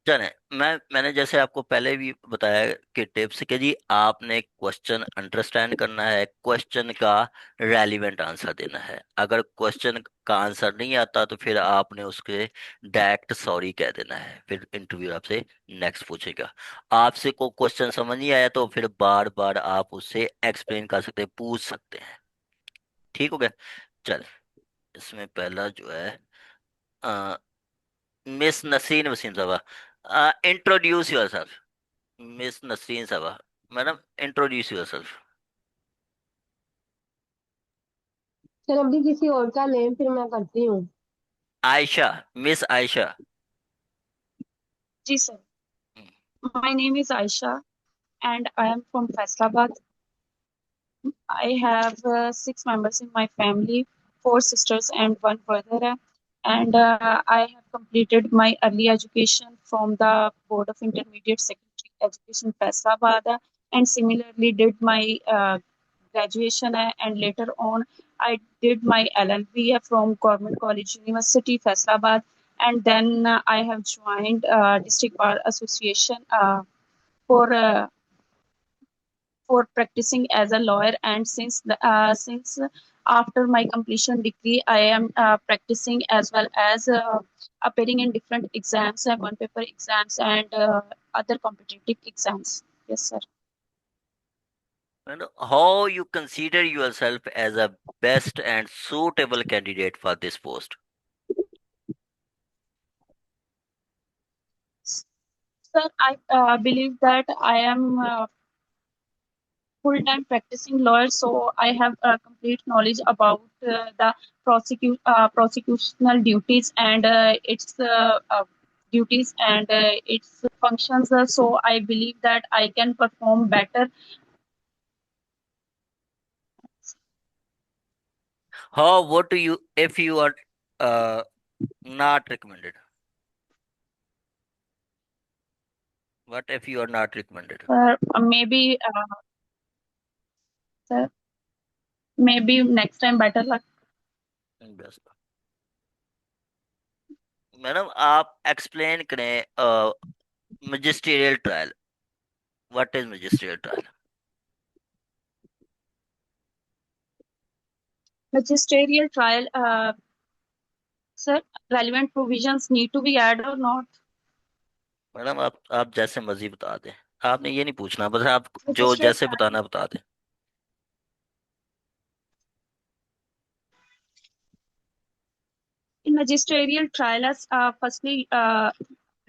चले, मैंने जैसे आपको पहले भी बताया कि टिप्स कि जी आपने क्वेश्चन अंडरस्टैंड करना है, क्वेश्चन का रेलिवेंट आंसर देना है। अगर क्वेश्चन का आंसर नहीं आता तो फिर आपने उसके डायरेक्ट सॉरी कह देना है, फिर इंटरव्यू आपसे नेक्स्ट पूछेगा। आपसे को क्वेश्चन समझ नहीं आया तो फिर बार बार आप उससे एक्सप्लेन कर सकते हैं, पूछ सकते हैं। ठीक हो गया। चल, इसमें पहला जो है, मिस नसरीन वसीम साहबा, इंट्रोड्यूस योरसेल्फ। मिस नसरीन साहबा, मैडम, इंट्रोड्यूस योरसेल्फ। सर अभी किसी और का लें फिर मैं करती हूँ। आयशा, मिस आयशा। जी sir, my name is Aisha and I am from Faisalabad. I have six members in my family, four sisters and one brother. And I have completed my early education from the Board of Intermediate Secondary Education, Faisalabad, and similarly did my graduation, and later on I did my LLB from Government College University, Faisalabad, and then I have joined District Bar Association for practicing as a lawyer. And since after my completion degree I am practicing as well as appearing in different exams, one paper exams and other competitive exams. Yes sir. And how you consider yourself as a best and suitable candidate for this post? Sir, I believe that I am full-time practicing lawyer, so I have complete knowledge about the prosecutional duties and its duties and its functions. So I believe that I can perform better. How, what do you, if you are uh, not recommended? What if you are not recommended? Maybe, sir, maybe next time better luck. Best. Madam, आप explain करें magisterial trial. What is magisterial trial? Magisterial trial, sir, relevant provisions need to be added or not? Madam, आप जैसे मर्जी बता दें। आपने ये नहीं पूछना, बस आप जो Magisterial जैसे बताना बता दें। In magisterial trials, firstly,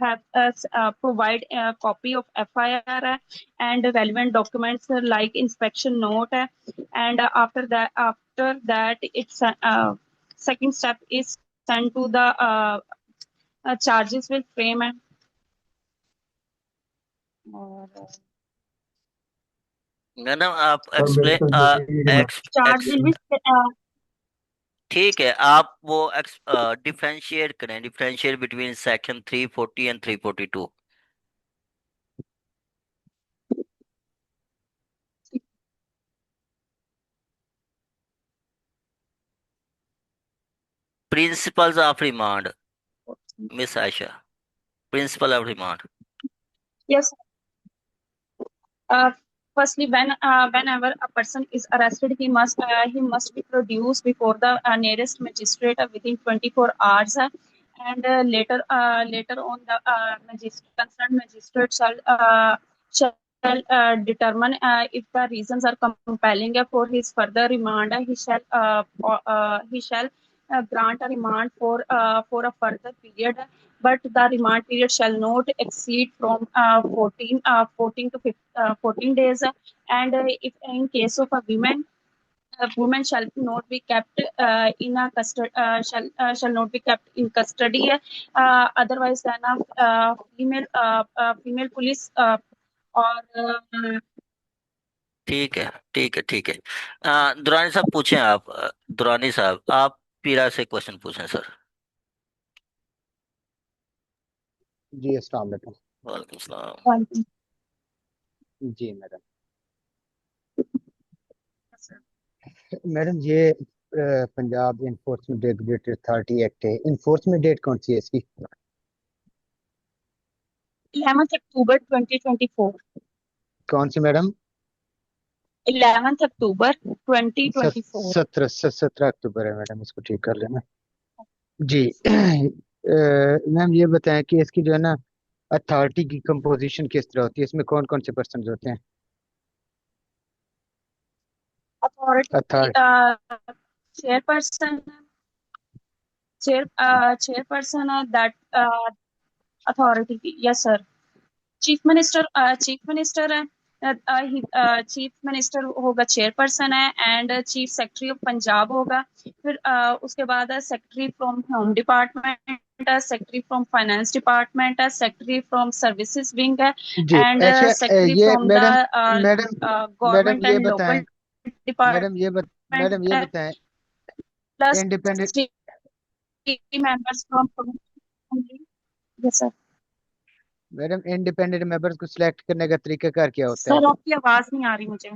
have us provide a copy of FIR and relevant documents like inspection note, and after that, it's second step is sent to the charges will frame और madam, आप sir मेरे explain को यही है x charge x will be ठीक है, आप वो डिफरेंशिएट करें, differentiate between section 340 and 342। Principles of remand, miss Ayesha, principle of remand. yes. Uh, Firstly, whenever a person is arrested, he must be produced before the nearest magistrate within 24 hours, and later on the concerned magistrate shall determine if the reasons are compelling for his further remand. He shall grant a remand for a further period, but the remand period shall not exceed from 14 to 14 days. And if in case of a woman shall not be kept in a custody, shall not be kept in custody. Otherwise, than a female police or ठीक है, ठीक है, ठीक है। दुरानी साहब पूछें आप, दुरानी साहब आप पीरा से क्वेश्चन पूछें सर। जी अस्सलाम वालेकुम। वालेकुम सलाम। जी मैडम। मैडम ये Punjab enforcement regulatory authority act है, इन्फोर्समेंट डेट कौन सी है इसकी? 11th October 2024. कौन सी मैडम? 11th October 2024. 17 अक्टूबर है मैडम, इसको ठीक कर लेना। जी। मैम ये बताएं कि इसकी जो है ना अथॉरिटी की कंपोजिशन किस तरह होती है, इसमें कौन कौन से पर्सन होते हैं? Authority authority. chairperson, chairperson that authority. Yes, sir. Chief minister है। चीफ मिनिस्टर होगा, चेयरपर्सन है, and chief secretary of Punjab होगा। फिर उसके बाद है सेक्रेटरी फ्रॉम होम डिपार्टमेंट है, सेक्रेटरी फ्रॉम फाइनेंस डिपार्टमेंट है, सेक्रेटरी फ्रॉम सर्विसेज विंग है, जी। एंड अच्छा, सेक्रेटरी ये from the madam madam madam government ये एंड बताएं लोकल डिपार्टमेंट मैडम ये है, बताएं plus independent 3 members from. Yes sir. Madam independent members को सिलेक्ट करने का तरीकाकार क्या होता है? सर आपकी आवाज नहीं आ रही मुझे।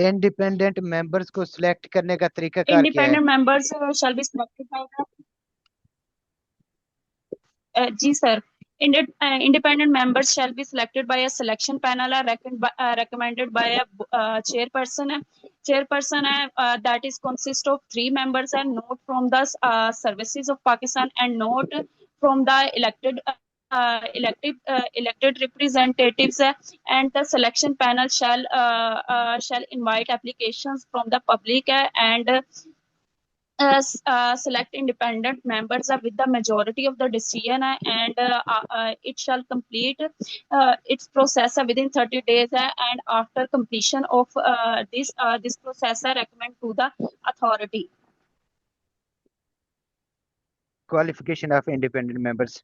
इंडिपेंडेंट मेंबर्स को सिलेक्ट करने का तरीकाकार क्या है? Independent members shall be selected by the जी sir. Independent members shall be selected by a selection panel recommended by a chairperson है। Chairperson है that is consist of 3 members and not from the services of Pakistan and not from the elected representatives है, and the selection panel shall invite applications from the public है, and select independent members with the majority of the decision and it shall complete its process within 30 days and after completion of this process recommend to the authority. Qualification of independent members.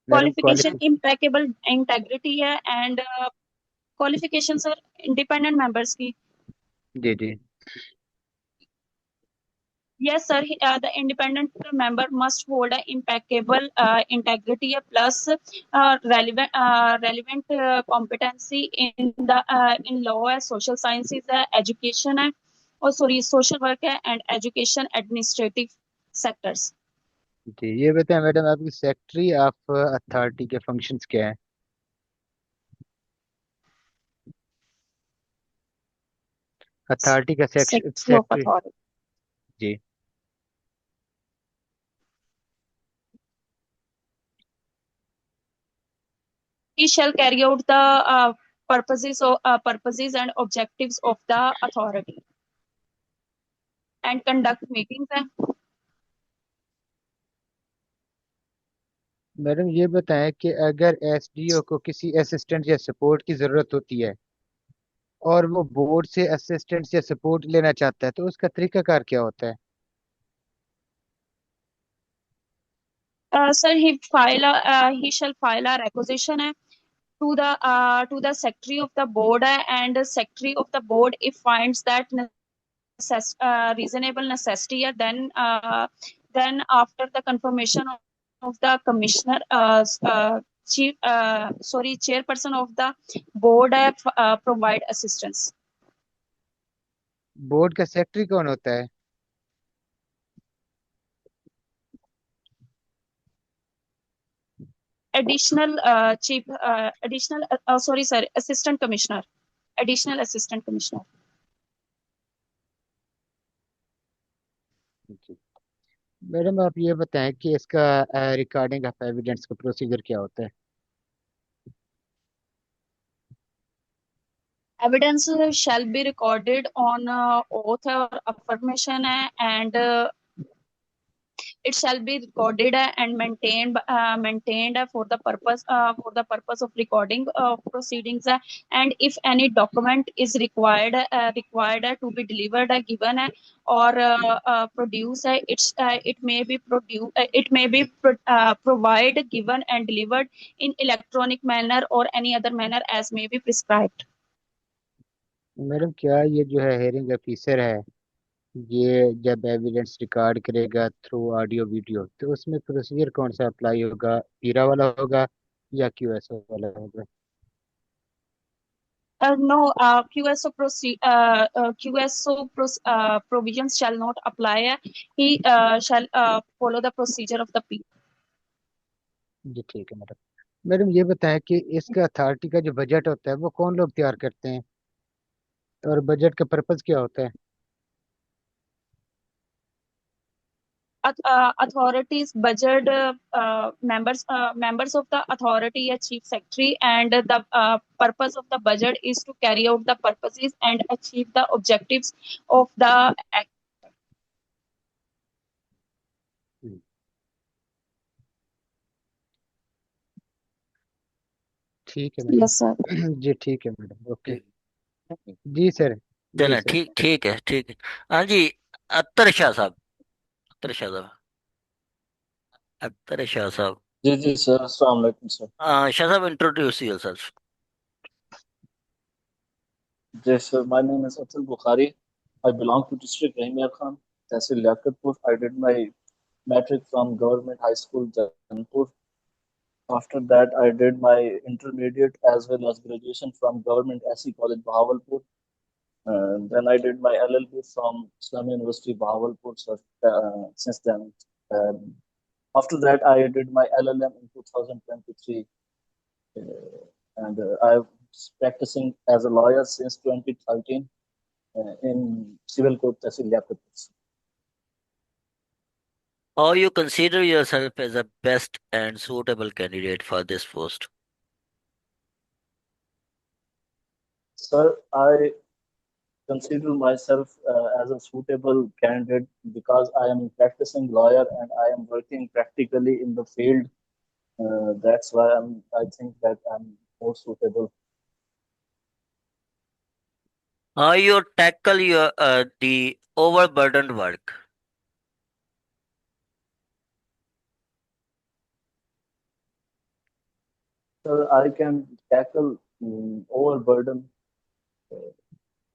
Madam Qualification impeccable integrity है and qualifications are independent members की। जी जी। Yes, sir. The independent member must hold an impeccable integrity plus relevant competency in the in law, social sciences, education, social work and education administrative sectors. जी, ये बताएं madam आपकी secretary of authority के functions क्या है? Authority का Secretary of secretary. authority. जी। He shall carry out the purposes and objectives of the authority and conduct meetings. Madam ये बताएं कि अगर एसडीओ को किसी असिस्टेंट या सपोर्ट की जरूरत होती है और वो बोर्ड से असिस्टेंट या सपोर्ट लेना चाहता है तो उसका तरीकाकार क्या होता है? Sir, he shall file a requisition to the secretary of the board and the secretary of the board if finds that reasonable necessity then after the confirmation of the commissioner chairperson of the board provide assistance. Board का secretary कौन होता है? Additional chief additional sorry sir assistant commissioner, additional assistant commissioner. जी। Madam आप ये बताएं कि इसका recording of evidence का प्रोसीजर क्या होता है? Evidence shall be recorded on oath or affirmation and it shall be recorded and maintained for the purpose of recording proceedings and if any document is required to be delivered given or produced it may be provided given and delivered in electronic manner or any other manner as may be prescribed. Madam क्या ये जो है hearing officer है, ये जब evidence record करेगा through audio video तो उसमें प्रोसीजर कौन सा अप्लाई होगा? पीरा वाला होगा या क्यूएस वाला होगा? No, provisions shall not apply. He shall follow the procedure of the P. जी ठीक है मैडम। मैडम ये बताएं कि इसका अथॉरिटी का जो बजट होता है वो कौन लोग तैयार करते हैं और बजट का पर्पस क्या होता है? Authorities budget members of the authority, a chief secretary, and the purpose of the budget is to carry out the purposes and achieve the objectives of the act. हम्म, ठीक है मैडम। Yes, sir. जी ठीक है madam, okay. जी sir. जी चलें, sir. ठीक ठीक है, ठीक है। हाँ जी, अत्तर शाह साहब, अत्तर शाह साहब, अत्तर शाह साहब। जी जी सर, अस्सलाम वालेकुम सर। शाह साहब, introduce yourself. Yes sir, my name is Atul Bukhari. I belong to district Rahimiyar Khan, Tehsil Liaquatpur. I did my matric from Government High School Janpur. After that, I did my intermediate as well as graduation from Government SE College Bahawalpur. Then I did my LLB from Islam University Bahawalpur, sir, since then. Um, After that, I did my LLM in 2023. And I've practicing as a lawyer since 2013 in civil court Tehsil Liaquatpur. Or you consider yourself as a best and suitable candidate for this post? Sir, I consider myself as a suitable candidate because I am a practicing lawyer and I am working practically in the field. That's why I think that I'm more suitable. How you tackle the overburdened work? Sir, I can tackle overburden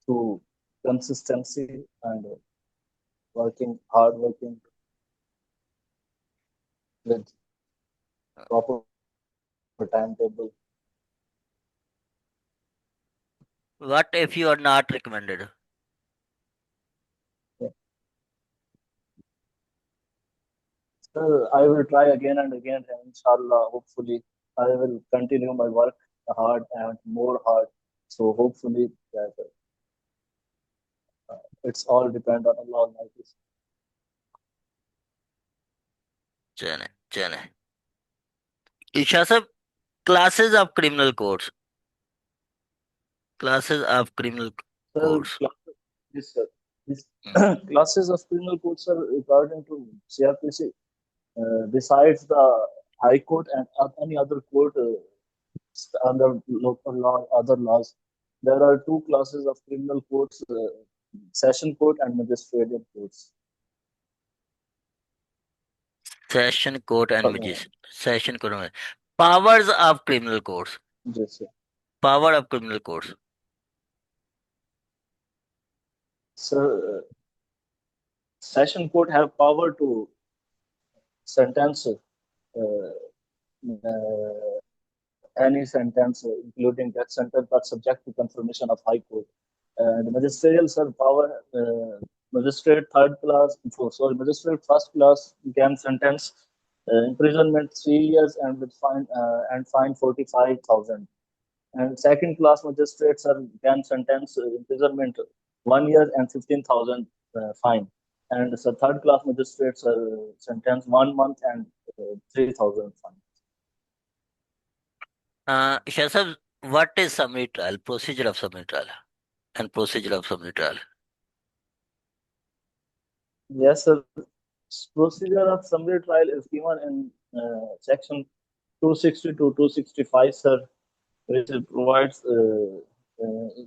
through consistency and hard working with proper timetable. What if you are not recommended? Sir, I will try again and again, and inshallah, hopefully, I will continue my work hard and more hard. So hopefully that it's all depend on Allah Almighty. चले चले। ईशा साहब, classes of criminal course, classes of criminal Sir, course. this, sir, this classes of criminal courts are according to CRPC. Besides the High Court and any other court under local law, other laws, there are two classes of criminal courts: session court and magistrate courts. Session court and Uh, magistrate, session court में powers of criminal courts, yes, sir. Power of criminal courts. Sir, session court have power to sentence any sentence, including death sentence, but subject to confirmation of High Court. And magisterial sir power, magistrate third class, magistrate first class can sentence imprisonment 3 years and with fine 45,000. And second class magistrates are can sentence imprisonment 1 year and 15,000 fine. And so third class magistrates are sentenced 1 month and 3,000 fine. Isha साहब, what is summary trial, procedure of summary trial and procedure of summary trial? Yes, sir. Procedure of summary trial is given in section 260 to 265, sir, which provides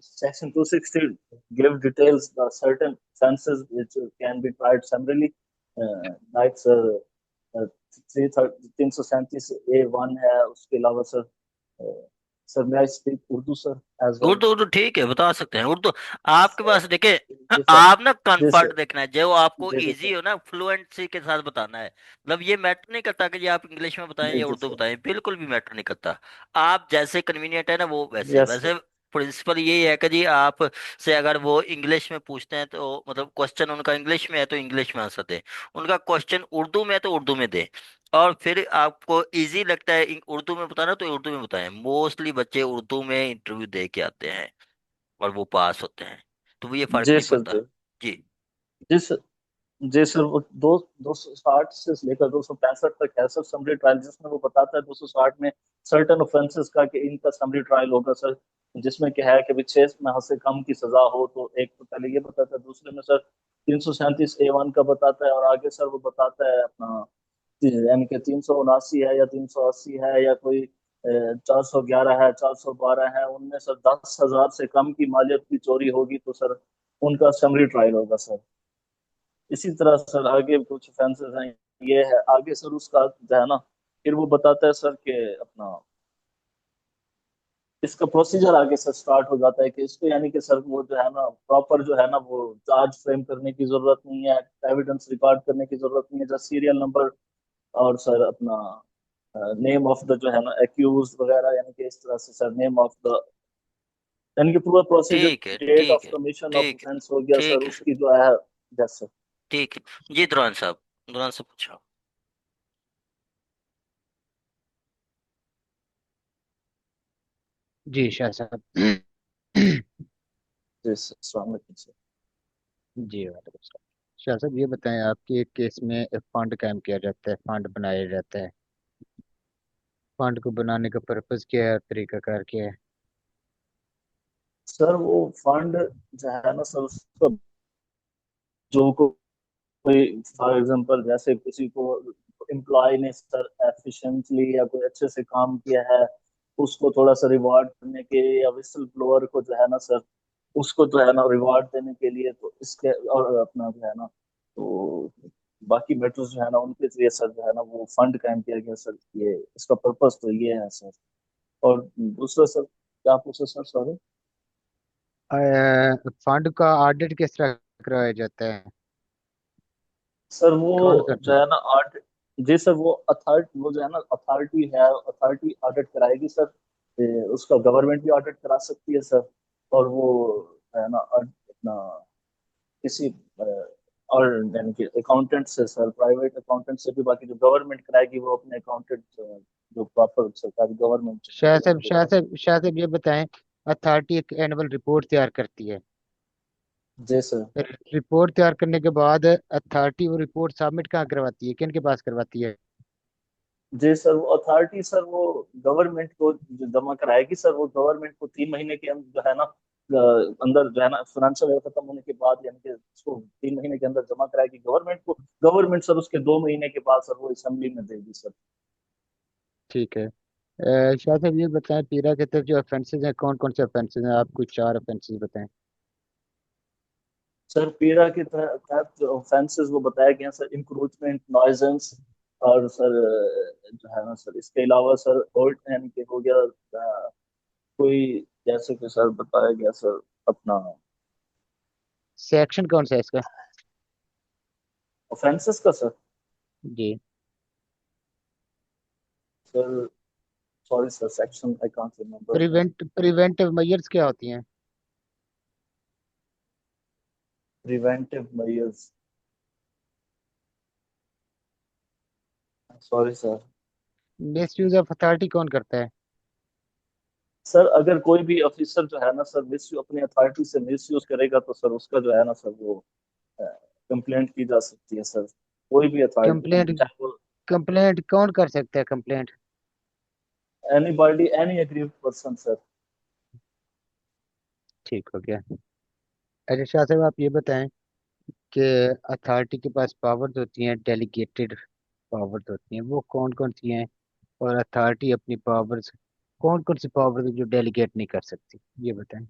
section 260 give details the certain offences which can be tried summarily, like sir 337A1 है, उसके अलावा sir sir may I speak Urdu sir as well? Urdu, Urdu ठीक है, बता सकते हैं उर्दू। आपके पास देखे, जी सर, आप ना जी कंफर्ट सर, देखना है, जो आपको जी जी इजी सर, हो ना, फ्लुएंसी के साथ बताना है। मतलब ये मैटर नहीं करता कि जी आप इंग्लिश में बताएं जी या जी उर्दू सर, बताएं, बिल्कुल भी मैटर नहीं करता। आप जैसे कन्वीनियंट है ना, वो वैसे यस वैसे सर, प्रिंसिपल यही है कि जी आप से अगर वो इंग्लिश में पूछते हैं तो मतलब क्वेश्चन उनका इंग्लिश में है तो इंग्लिश में आंसर दें, उनका क्वेश्चन उर्दू में है तो उर्दू में दें, और फिर आपको इजी लगता है उर्दू में बताना तो उर्दू में बताएं। मोस्टली बच्चे उर्दू में इंटरव्यू दे के आते हैं और वो पास होते हैं, तो वो ये फर्क जी नहीं सर। पड़ता। जी जी। जी सर। जी सर, वो 260 से लेकर 265 तक है सर समरी ट्रायल, जिसमें वो बताता है 260 में सर्टन ऑफेंसेस का कि इनका समरी ट्रायल होगा सर, जिसमें क्या है कि भी 6 माह से कम की सजा हो, तो एक तो पहले ये बताता है, दूसरे में सर 337A1 का बताता है, और आगे सर वो बताता है अपना यानी कि 379 है या 380 है या कोई 411 है, 412 है, उनमें सर 10,000 से कम की मालियत की चोरी होगी तो सर उनका समरी ट्रायल होगा सर। इसी तरह सर आगे कुछ ऑफेंसेस हैं, ये है आगे सर उसका जो है ना, फिर वो बताता है सर कि अपना इसका प्रोसीजर आगे से स्टार्ट हो जाता है कि इसको यानी कि सर वो जो है ना प्रॉपर जो है ना वो चार्ज फ्रेम करने की जरूरत नहीं है, एविडेंस रिकॉर्ड करने की जरूरत नहीं है, जस्ट सीरियल नंबर और सर अपना नेम ऑफ द जो है ना एक्यूज वगैरह, यानी कि इस तरह से सर नेम ऑफ द, यानी कि पूरा प्रोसीजर, ठीक है डेट ठीक ऑफ है कमीशन ऑफ ठीक है ऑफेंस हो गया सर ठीक है उसकी जो है। Yes sir. ठीक है। जी दुरान साहब, दुरान से पूछो। जी शाह साहब। जी सर, अस्सलाम वालेकुम सर। जी वालेकुम सलाम। शाह साहब ये बताएं, आपके एक केस में एक फंड कायम किया जाता है, फंड बनाया जाता है, फंड को बनाने का पर्पस क्या है और तरीकाकार क्या है? सर वो फंड जो है ना सर उसका जो कोई फॉर एग्जांपल जैसे किसी को एम्प्लॉय ने सर एफिशिएंटली या कोई अच्छे से काम किया है, उसको थोड़ा सा रिवार्ड करने के, या विसल ब्लोअर को जो है ना सर उसको जो है ना रिवार्ड देने के लिए, तो इसके और अपना जो है ना तो बाकी मैटर्स जो है ना उनके लिए सर जो है ना वो फंड कायम किया गया सर, ये इसका पर्पस तो ये है सर। और दूसरा सर क्या पूछा सर, सॉरी। फंड का ऑडिट किस तरह करवाया जाता है? सर वो कौन करता जो है? है ना आर्ट, जी सर वो अथॉरिटी, वो जो है ना अथॉरिटी है, अथॉरिटी ऑडिट कराएगी सर। उसका गवर्नमेंट भी ऑडिट करा सकती है सर, और वो जो है ना अपना किसी और यानी कि अकाउंटेंट से सर, प्राइवेट अकाउंटेंट से भी, बाकी जो गवर्नमेंट कराएगी वो अपने अकाउंटेंट जो प्रॉपर सरकारी गवर्नमेंट शाह है साहब, उनको शाह कराएगी। साहब, शाह साहब ये बताएं, अथॉरिटी एक एनुअल रिपोर्ट तैयार करती है, जी सर। रिपोर्ट तैयार करने के बाद अथॉरिटी वो रिपोर्ट सबमिट कहाँ करवाती है, किन के पास करवाती है? जी सर वो अथॉरिटी सर वो गवर्नमेंट को जो जमा कराएगी सर, वो गवर्नमेंट को 3 महीने के अंदर जो है ना अंदर जो है ना फाइनेंशियल ईयर खत्म होने के बाद, यानी कि उसको 3 महीने के अंदर जमा कराएगी गवर्नमेंट को, गवर्नमेंट सर उसके 2 महीने के बाद सर वो असेंबली में देगी सर। ठीक है। शाह साहब ये बताएं, पीरा के तहत जो ऑफेंसेज हैं, कौन कौन से ऑफेंसेज हैं? आप कुछ 4 ऑफेंसेज बताएं। सर पीरा के तहत जो ऑफेंसेस वो बताया गया सर, इंक्रोचमेंट, नॉइजेंस, और सर जो है ना सर इसके अलावा सर और यानी कि हो गया कोई, जैसे कि सर बताया गया सर अपना सेक्शन कौन सा है इसका? ऑफेंसेस का सर। जी। Sir sorry sir, section I can't remember. Preventive measures क्या होती हैं? Preventive measures, sorry sir. Misuse of authority कौन करता है? सर अगर कोई भी ऑफिसर जो है ना सर मिस अपनी अथॉरिटी से मिस यूज करेगा तो सर उसका जो है ना सर वो कंप्लेंट की जा सकती है सर, कोई भी अथॉरिटी कंप्लेंट, में, चाहे वो कंप्लेंट कौन कर सकता है complaint? Any body, any aggrieved person sir. ठीक हो गया। अच्छा शाह साहब आप ये बताएं कि अथॉरिटी के पास पावर्स होती हैं, डेलीगेटेड पावर्स होती हैं, वो कौन कौन सी हैं? और अथॉरिटी अपनी पावर्स, कौन कौन सी पावर्स जो डेलीगेट नहीं कर सकती, ये बताएं।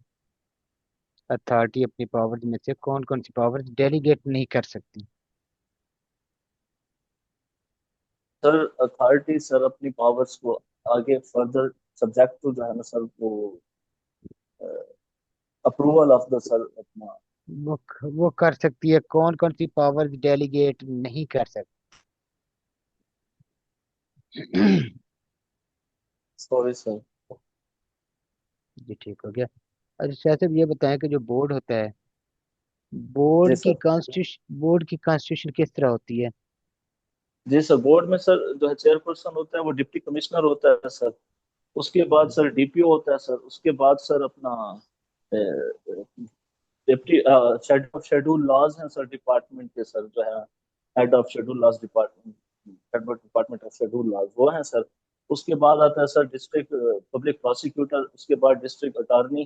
अथॉरिटी अपनी पावर्स में से कौन कौन सी पावर्स डेलीगेट नहीं कर सकती? सर अथॉरिटी सर अपनी पावर्स को आगे फर्दर सब्जेक्ट टू जो है ना सर वो अप्रूवल ऑफ द सर अपना। वो कर सकती है, कौन कौन सी पावर्स डेलीगेट नहीं कर सकती? Sorry sir. जी ठीक हो गया। अच्छा शाह साहब ये बताएं कि जो बोर्ड होता है, जी सर। बोर्ड की कॉन्स्टिट्यूशन किस तरह होती है? जी सर, बोर्ड में सर जो है चेयरपर्सन होता है वो डिप्टी कमिश्नर होता है सर। उसके बाद सर डीपीओ होता है सर। उसके बाद सर अपना deputy head of schedule laws हैं सर डिपार्टमेंट के सर, जो है head of schedule laws department, head of department of schedule laws वो हैं सर। उसके बाद आता है सर डिस्ट्रिक्ट पब्लिक प्रोसिक्यूटर। उसके बाद डिस्ट्रिक्ट अटॉर्नी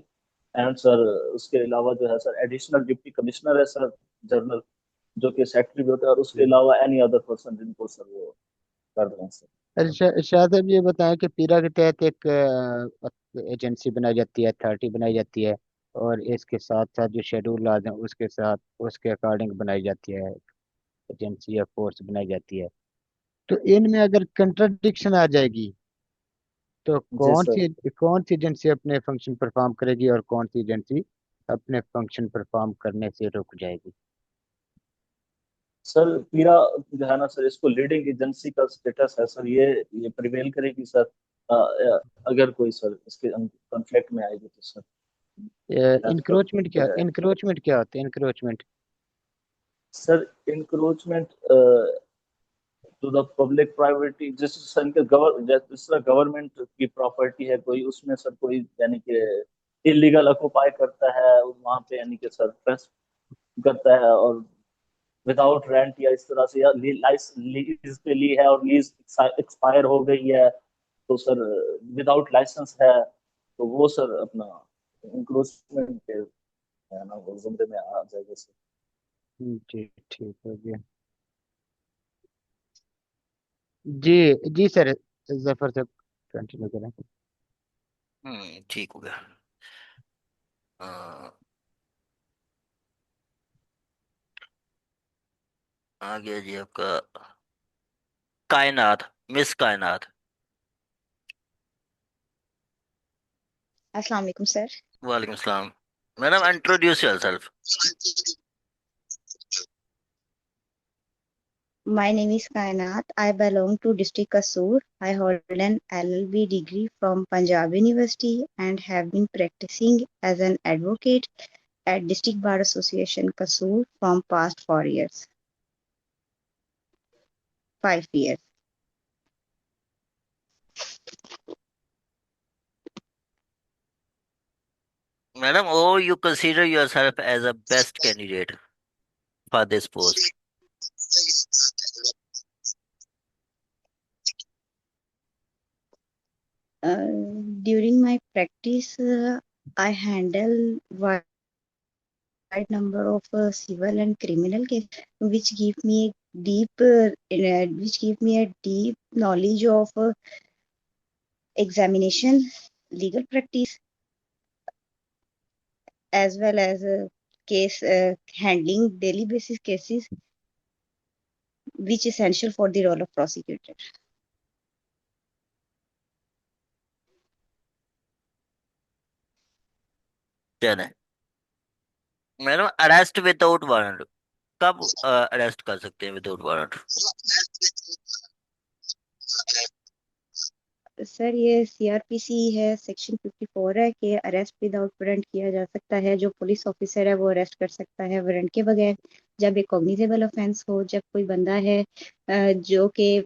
एंड सर उसके अलावा जो है सर एडिशनल डिप्टी कमिश्नर है सर, जनरल, जो कि सेक्रेटरी भी होता है। और उसके अलावा एनी अदर पर्सन जिनको सर वो कर रहे हैं सर। अच्छा शाह साहब ये बताएं कि पीरा के तहत एक एजेंसी बनाई जाती है, अथॉरिटी बनाई जाती है, और इसके साथ साथ जो शेड्यूल लाज हैं उसके साथ उसके अकॉर्डिंग बनाई जाती है एजेंसी या फोर्स बनाई जाती है। तो इनमें अगर कंट्रडिक्शन आ जाएगी तो जी सर। कौन सी एजेंसी अपने फंक्शन परफॉर्म करेगी और कौन सी एजेंसी अपने फंक्शन परफॉर्म करने से रुक जाएगी? सर पीरा जो है ना सर, इसको लीडिंग एजेंसी का स्टेटस है सर। ये प्रिवेल करेगी सर। अगर कोई सर इसके कॉन्फ्लिक्ट में आएगी तो सर लगभग इंक्रोचमेंट क्या होता है encroachment? Sir encroachment to the public privity, जिस सन के जिस तरह गवर्नमेंट की प्रॉपर्टी है कोई, उसमें सर कोई यानी कि इलीगल ऑक्युपाई करता है वहां पे, यानी कि सर ट्रेस करता है और विदाउट रेंट या इस तरह से, या लीज पे ली है और लीज एक्सपायर हो गई है तो सर विदाउट लाइसेंस है, तो वो सर अपना इंक्रोचमेंट के है ना वो जुमरे में आ जाएगा सर। जी ठीक हो गया। जी जी सर, जफर साहब कंटिन्यू करें। ठीक हो गया। अ, आ गया जी आपका कायनात, मिस कायनात। अस्सलाम वालेकुम सर। वालेकुम सलाम। Madam introduce yourself. My name is Kainat. I belong to district Kasur. I hold an LLB degree from Punjab University and have been practicing as an advocate at District Bar Association Kasur from past 4 years, 5 years. Madam, oh you consider yourself as a best candidate for this post? During my practice, I handle wide number of civil and criminal cases, which give me a deep knowledge of examination, legal practice, as well as case handling daily basis cases, which is essential for the role of prosecutor. चले madam, arrest without warrant कब arrest कर सकते हैं without warrant? Sir ये CrPC है, section 54 है कि arrest without warrant किया जा सकता है। जो पुलिस ऑफिसर है वो अरेस्ट कर सकता है वारंट के बगैर, जब एक कॉग्निजेबल ऑफेंस हो, जब कोई बंदा है जो कि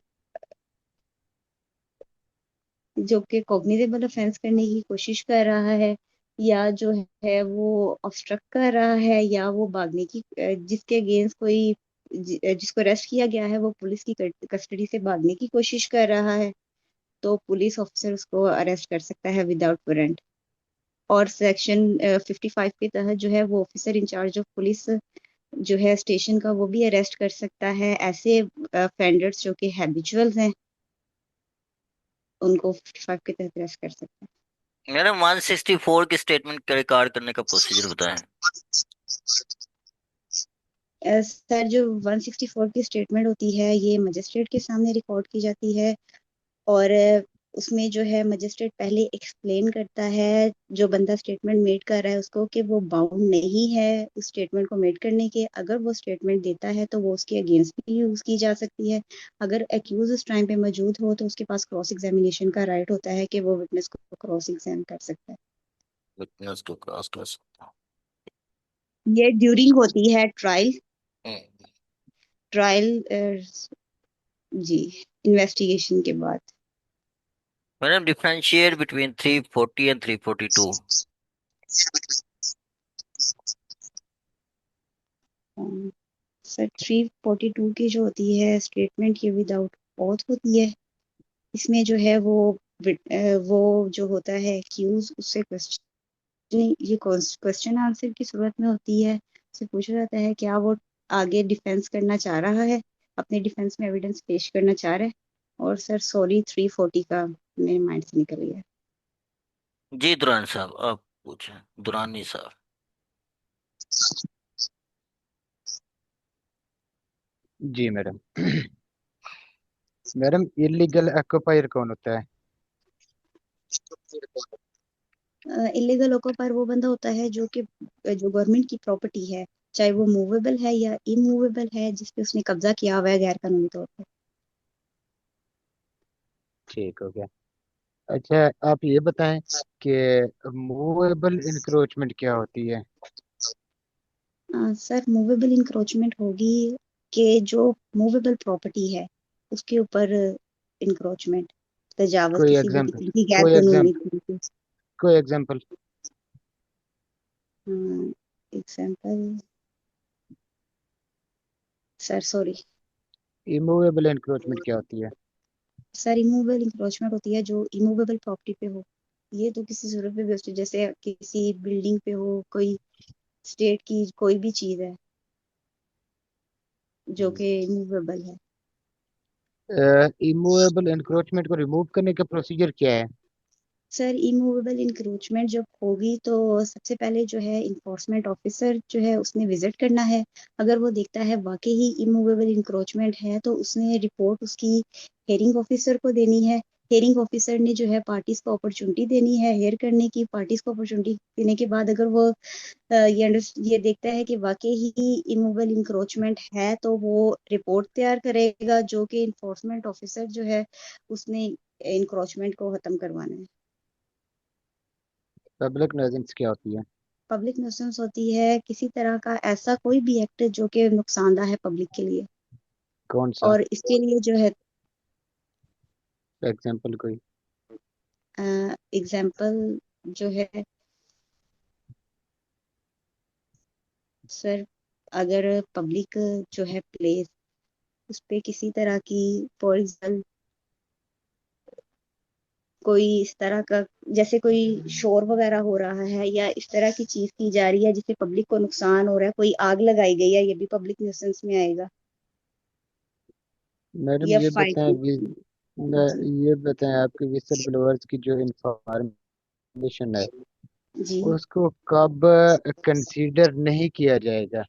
कॉग्निजेबल ऑफेंस करने की कोशिश कर रहा है, या जो है वो ऑब्स्ट्रक्ट कर रहा है, या वो भागने की जिसके अगेंस्ट जिसको अरेस्ट किया गया है वो पुलिस की कस्टडी से भागने की कोशिश कर रहा है, तो पुलिस ऑफिसर उसको अरेस्ट कर सकता है विदाउट वारंट। और सेक्शन 55 के तहत जो है वो ऑफिसर इंचार्ज ऑफ पुलिस जो है स्टेशन का, वो भी अरेस्ट कर सकता है ऐसे फेंडर्स जो कि हैबिचुअल्स हैं, उनको 55 के तहत अरेस्ट कर सकता है। मैडम, 164 की स्टेटमेंट का रिकॉर्ड करने का प्रोसीजर बताएं। सर जो 164 की स्टेटमेंट होती है ये मजिस्ट्रेट के सामने रिकॉर्ड की जाती है, और उसमें जो है मजिस्ट्रेट पहले एक्सप्लेन करता है जो बंदा स्टेटमेंट मेड कर रहा है उसको कि वो बाउंड नहीं है उस स्टेटमेंट को मेड करने के। अगर वो स्टेटमेंट देता है तो वो उसके अगेंस्ट भी यूज की जा सकती है। अगर एक्यूज उस टाइम पे मौजूद हो तो उसके पास क्रॉस एग्जामिनेशन का राइट होता है कि वो विटनेस को क्रॉस एग्जाम कर सकता है। विटनेस को क्रॉस कर सकता ये ड्यूरिंग होती है ट्रायल, हूँ। ट्रायल जी, इन्वेस्टिगेशन के बाद। Madam differentiate between 340 and 342। Sir 342 की जो होती है स्टेटमेंट ये विदाउट ऑथ होती है। इसमें जो है वो जो होता है एक्यूज, उससे क्वेश्चन, ये क्वेश्चन आंसर की सूरत में होती है। उससे पूछा जाता है क्या वो आगे डिफेंस करना चाह रहा है, अपने डिफेंस में एविडेंस पेश करना चाह रहा है। और सर सॉरी 340 का मेरे माइंड से निकल गया। जी दुरान साहब आप पूछें। दुरानी साहब। जी मैडम। मैडम इलीगल ऑक्यूपायर कौन होता है? इलीगल ऑक्यूपायर वो बंदा होता है जो कि जो गवर्नमेंट की प्रॉपर्टी है, चाहे वो मूवेबल है या इमूवेबल है, जिसपे उसने कब्जा किया हुआ है गैर कानूनी तौर पर। ठीक हो गया। अच्छा, आप ये बताएं कि मूवेबल इंक्रोचमेंट क्या होती है? सर मूवेबल इंक्रोचमेंट होगी कि जो मूवेबल प्रॉपर्टी है उसके ऊपर इंक्रोचमेंट, तजावुज कोई किसी भी एग्जाम्पल किस्म की गैर कोई कानूनी एग्जाम्पल तरीके। कोई example? Example sir sorry. Immovable encroachment क्या होती है? सर इमूवेबल इंक्रोचमेंट होती है जो इमूवेबल प्रॉपर्टी पे हो। ये तो किसी सूरत पे भी हो सकती है, जैसे किसी बिल्डिंग पे हो, कोई स्टेट की कोई भी चीज है जो कि इमूवेबल है। इमूवेबल इंक्रोचमेंट को रिमूव करने का प्रोसीजर क्या है? सर इमूवेबल इंक्रोचमेंट जब होगी तो सबसे पहले जो है इन्फोर्समेंट ऑफिसर जो है उसने विजिट करना है। अगर वो देखता है वाकई ही इमूवेबल इंक्रोचमेंट है तो उसने रिपोर्ट उसकी हेयरिंग ऑफिसर को देनी है। हेयरिंग ऑफिसर ने जो है पार्टीज को अपॉर्चुनिटी देनी है हेयर करने की। पार्टीज को अपॉर्चुनिटी देने के बाद अगर वो ये देखता है कि वाकई ही इमूवेबल इंक्रोचमेंट है तो वो रिपोर्ट तैयार करेगा जो कि इन्फोर्समेंट ऑफिसर जो है उसने इंक्रोचमेंट को खत्म करवाना है। पब्लिक नुइसेंस क्या होती है? पब्लिक न्यूसेंस होती है किसी तरह का ऐसा कोई भी एक्ट जो कि नुकसानदा है पब्लिक के लिए। कौन सा? और इसके लिए जो है एग्जाम्पल कोई? एग्जाम्पल जो है सर, अगर पब्लिक जो है प्लेस उस पे किसी तरह की फॉर एग्जाम्पल कोई इस तरह का, जैसे कोई शोर वगैरह हो रहा है या इस तरह की चीज की जा रही है जिससे पब्लिक को नुकसान हो रहा है, कोई आग लगाई गई है, ये भी पब्लिक न्यूसेंस में आएगा। मैडम या ये बताएं फाइटिंग। जी। ये बताएं आपके विसल ब्लोअर्स की जो इंफॉर्मेशन है जी, उसको कब कंसीडर नहीं किया जाएगा?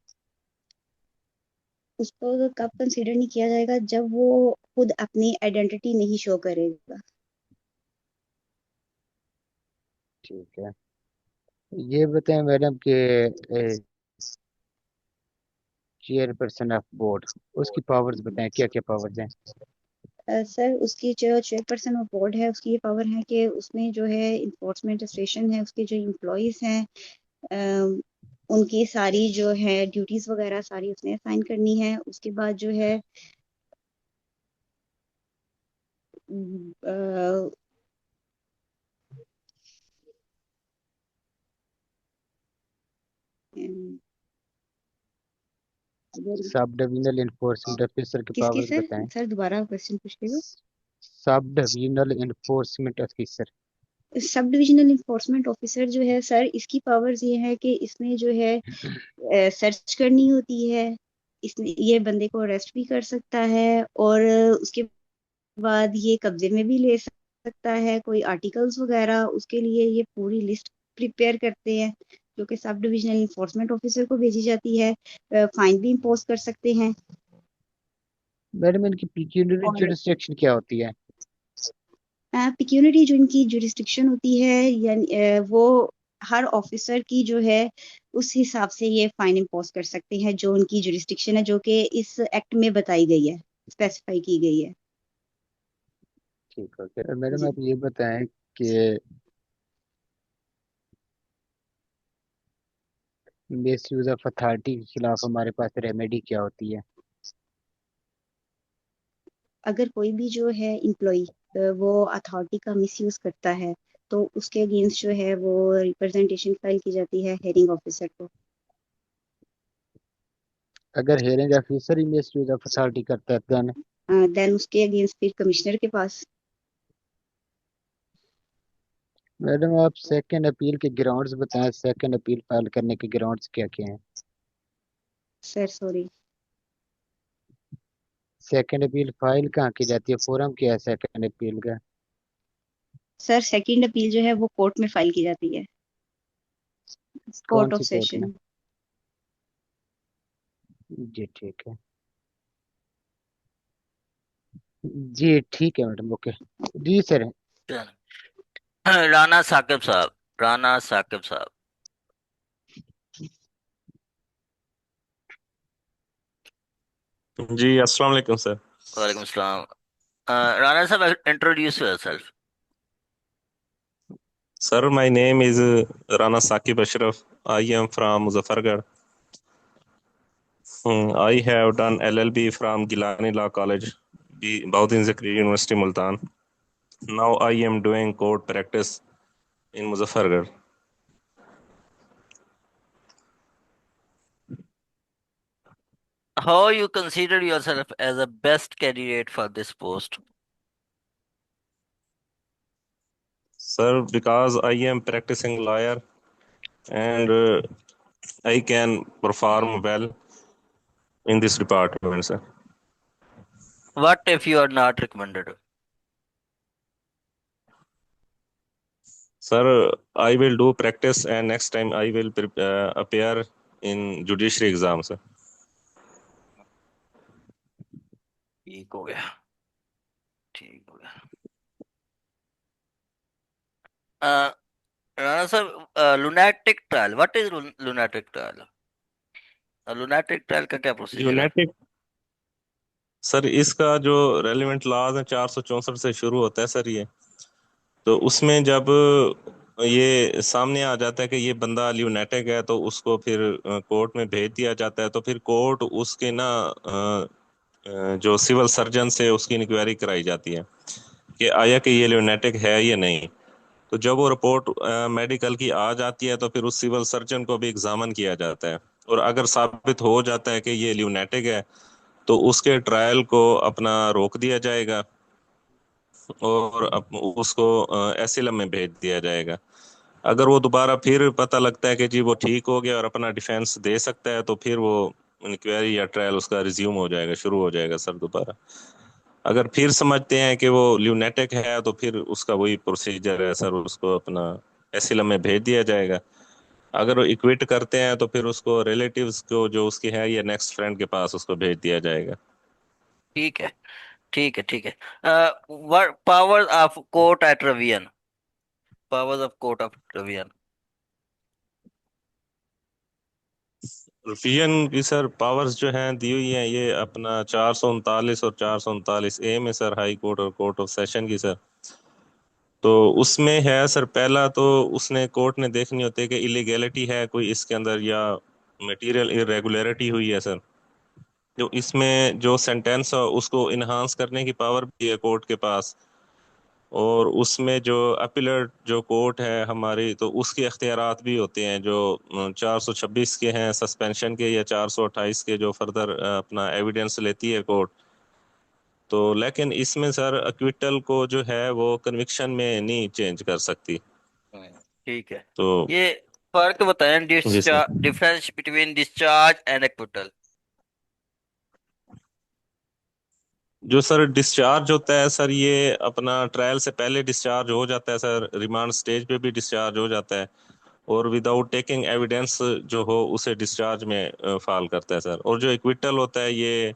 उसको तो कब कंसीडर नहीं किया जाएगा जब वो खुद अपनी आइडेंटिटी नहीं शो करेगा। ठीक है। ये बताएं मैडम कि चेयरपर्सन ऑफ बोर्ड, उसकी पावर्स बताएं, क्या क्या पावर्स हैं? सर उसकी जो चेयरपर्सन ऑफ बोर्ड है उसकी ये पावर है कि उसमें जो है इन्फोर्समेंट स्टेशन है उसके जो इम्प्लॉयज हैं अ, उनकी सारी जो है ड्यूटीज वगैरह सारी उसने असाइन करनी है। उसके बाद जो है अ, सब डिविजनल इन्फोर्समेंट ऑफिसर की किसकी पावर्स सर? बताएं। सर दोबारा क्वेश्चन पूछिएगा। सब डिविजनल इन्फोर्समेंट ऑफिसर। सब डिविजनल इन्फोर्समेंट ऑफिसर जो है सर इसकी पावर्स ये है कि इसने जो है सर्च करनी होती है। इसने ये बंदे को अरेस्ट भी कर सकता है और उसके बाद ये कब्जे में भी ले सकता है कोई आर्टिकल्स वगैरह। उसके लिए ये पूरी लिस्ट प्रिपेयर करते हैं जो कि सब डिविजनल इन्फोर्समेंट ऑफिसर को भेजी जाती है। फाइन भी इम्पोज कर सकते हैं। मैडम इनकी पिक्यूलियरी और जुरिस्डिक्शन क्या होती है? पिक्यूनिटी जो इनकी जुरिस्डिक्शन होती है यानी वो हर ऑफिसर की जो है उस हिसाब से ये फाइन इम्पोज कर सकते हैं जो उनकी जुरिस्डिक्शन है जो कि इस एक्ट में बताई गई है, स्पेसिफाई की गई है। ठीक है। मैडम जी। आप ये बताएं कि मिस यूज ऑफ अथॉरिटी के खिलाफ हमारे पास रेमेडी क्या होती है? अगर कोई भी जो है एम्प्लॉय वो अथॉरिटी का मिसयूज करता है तो उसके अगेंस्ट जो है वो रिप्रेजेंटेशन फाइल की जाती है हेयरिंग ऑफिसर को। अगर hearing officer he miss use of authority करता है देन? देन उसके अगेंस्ट फिर कमिश्नर के पास। मैडम आप सेकंड अपील के ग्राउंड्स बताएं, सेकंड अपील फाइल करने के ग्राउंड्स क्या क्या हैं? Sir sorry. Second appeal file कहाँ की जाती है, फोरम क्या है सेकंड अपील का? सर सेकंड अपील जो है वो कोर्ट में फाइल की जाती है, कौन कोर्ट ऑफ सी कोर्ट में? सेशन। जी ठीक है। जी ठीक है मैडम, ओके। जी सर। राना साकिब साहब, राना साकिब साहब। जी अस्सलाम वालेकुम सर। वालेकुम सलाम। राना साहब, introduce yourself. Sir, my name is Rana Saqib Ashraf. I am from Muzaffargarh. I have done LLB from Gilani Law College, Bauddin Zakri University, Multan. Now I am doing court practice in Muzaffargarh. How you consider yourself as a best candidate for this post? Sir, because I am practicing lawyer and I can perform well in this department, sir. What if you are not recommended? Sir, I will do practice and next time I will appear in judiciary exam, sir. ठीक हो गया, ठीक हो गया। अ, राणा साहब, lunatic trial, what is lunatic trial? Lunatic trial का क्या procedure है? यूनाइटेड सर, इसका जो रेलिवेंट लॉज है 464 से शुरू होता है सर ये। तो उसमें जब ये सामने आ जाता है कि ये बंदा ल्यूनेटिक है तो उसको फिर कोर्ट में भेज दिया जाता है। तो फिर कोर्ट उसके ना जो सिविल सर्जन से उसकी इंक्वायरी कराई जाती है कि आया कि ये ल्यूनेटिक है या नहीं। तो जब वो रिपोर्ट मेडिकल की आ जाती है तो फिर उस सिविल सर्जन को भी एग्जामिन किया जाता है। और अगर साबित हो जाता है कि ये ल्यूनेटिक है तो उसके ट्रायल को अपना रोक दिया जाएगा और उसको एसिलम में भेज दिया जाएगा। अगर वो दोबारा फिर पता लगता है कि जी वो ठीक हो गया और अपना डिफेंस दे सकता है तो फिर वो इंक्वायरी या ट्रायल उसका रिज्यूम हो जाएगा, शुरू हो जाएगा सर दोबारा। अगर फिर समझते हैं कि वो ल्यूनेटिक है तो फिर उसका वही प्रोसीजर है सर, उसको अपना एसिलम में भेज दिया जाएगा। अगर वो इक्विट करते हैं तो फिर उसको रिलेटिव्स को जो उसके है या नेक्स्ट फ्रेंड के पास उसको भेज दिया जाएगा। ठीक है, ठीक है, ठीक है। पावर्स ऑफ कोर्ट एट रवियन, पावर्स ऑफ कोर्ट ऑफ रवियन। रुपीयन की सर पावर्स जो हैं दी हुई हैं ये अपना 439 और 439A में सर, हाई कोर्ट और कोर्ट ऑफ सेशन की सर। तो उसमें है सर, पहला तो उसने कोर्ट ने देखनी होती है कि इलीगैलिटी है कोई इसके अंदर या मटेरियल इरेगुलरिटी हुई है सर। जो इसमें जो सेंटेंस है उसको इन्हांस करने की पावर भी है कोर्ट के पास। और उसमें जो अपीलेट जो कोर्ट है हमारी तो उसके अख्तियारात भी होते हैं जो 426 के हैं सस्पेंशन के, या 428 के जो फर्दर अपना एविडेंस लेती है कोर्ट। तो लेकिन इसमें सर अक्विटल को जो है वो कन्विक्शन में नहीं चेंज कर सकती। ठीक है। तो ये फर्क बताएं, जी sir. Difference between discharge and acquittal. जो सर डिस्चार्ज होता है सर ये अपना ट्रायल से पहले डिस्चार्ज हो जाता है सर, रिमांड स्टेज पे भी डिस्चार्ज हो जाता है और विदाउट टेकिंग एविडेंस जो हो उसे डिस्चार्ज में फाल करता है सर। और जो इक्विटल होता है ये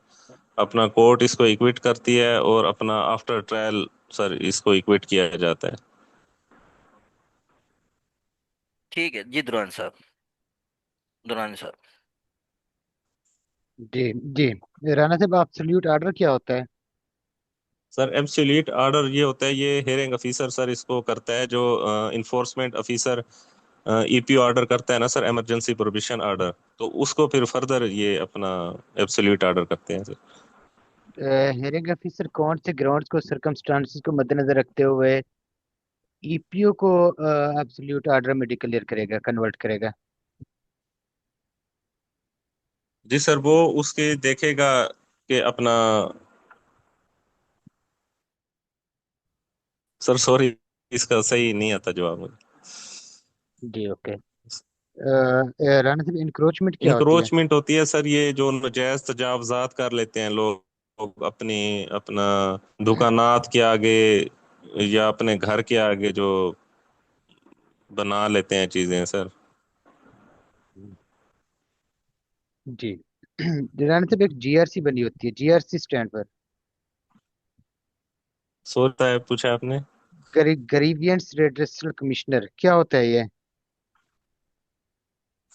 अपना कोर्ट इसको इक्विट करती है और अपना आफ्टर ट्रायल सर इसको इक्विट किया जाता है। ठीक है जी, दुरान साहब, दुरानी साहब। जी जी। राणा साहब एब्सोल्यूट ऑर्डर क्या होता है? सर एब्सोल्यूट ऑर्डर ये होता है, ये हेयरिंग ऑफिसर सर इसको करता है, जो इन्फोर्समेंट ऑफिसर ईपीओ ऑर्डर करता है ना सर, इमरजेंसी प्रोविजन ऑर्डर, तो उसको फिर फर्दर ये अपना एब्सोल्यूट ऑर्डर करते हैं सर। हेयरिंग ऑफिसर कौन से ग्राउंड्स को सर्कमस्टांसिस को मद्देनजर रखते हुए ईपीओ को एब्सोल्यूट ऑर्डर में डिक्लेयर करेगा, कन्वर्ट करेगा? जी सर, वो उसके देखेगा कि अपना, सर सॉरी, इसका सही नहीं आता जवाब मुझे। जी ओके। राना साहब, इंक्रोचमेंट क्या होती है? इंक्रोचमेंट होती है सर, ये जो नजायज तजावजात कर लेते हैं लोग अपनी, अपना दुकानात के आगे या अपने घर के आगे जो बना लेते हैं चीजें सर। जी। राना साहब, एक जीआरसी बनी होती है, जीआरसी स्टैंड पर सोचता है, पूछा आपने। ग्रीवियंस रेड्रेसल कमिश्नर, क्या होता है ये?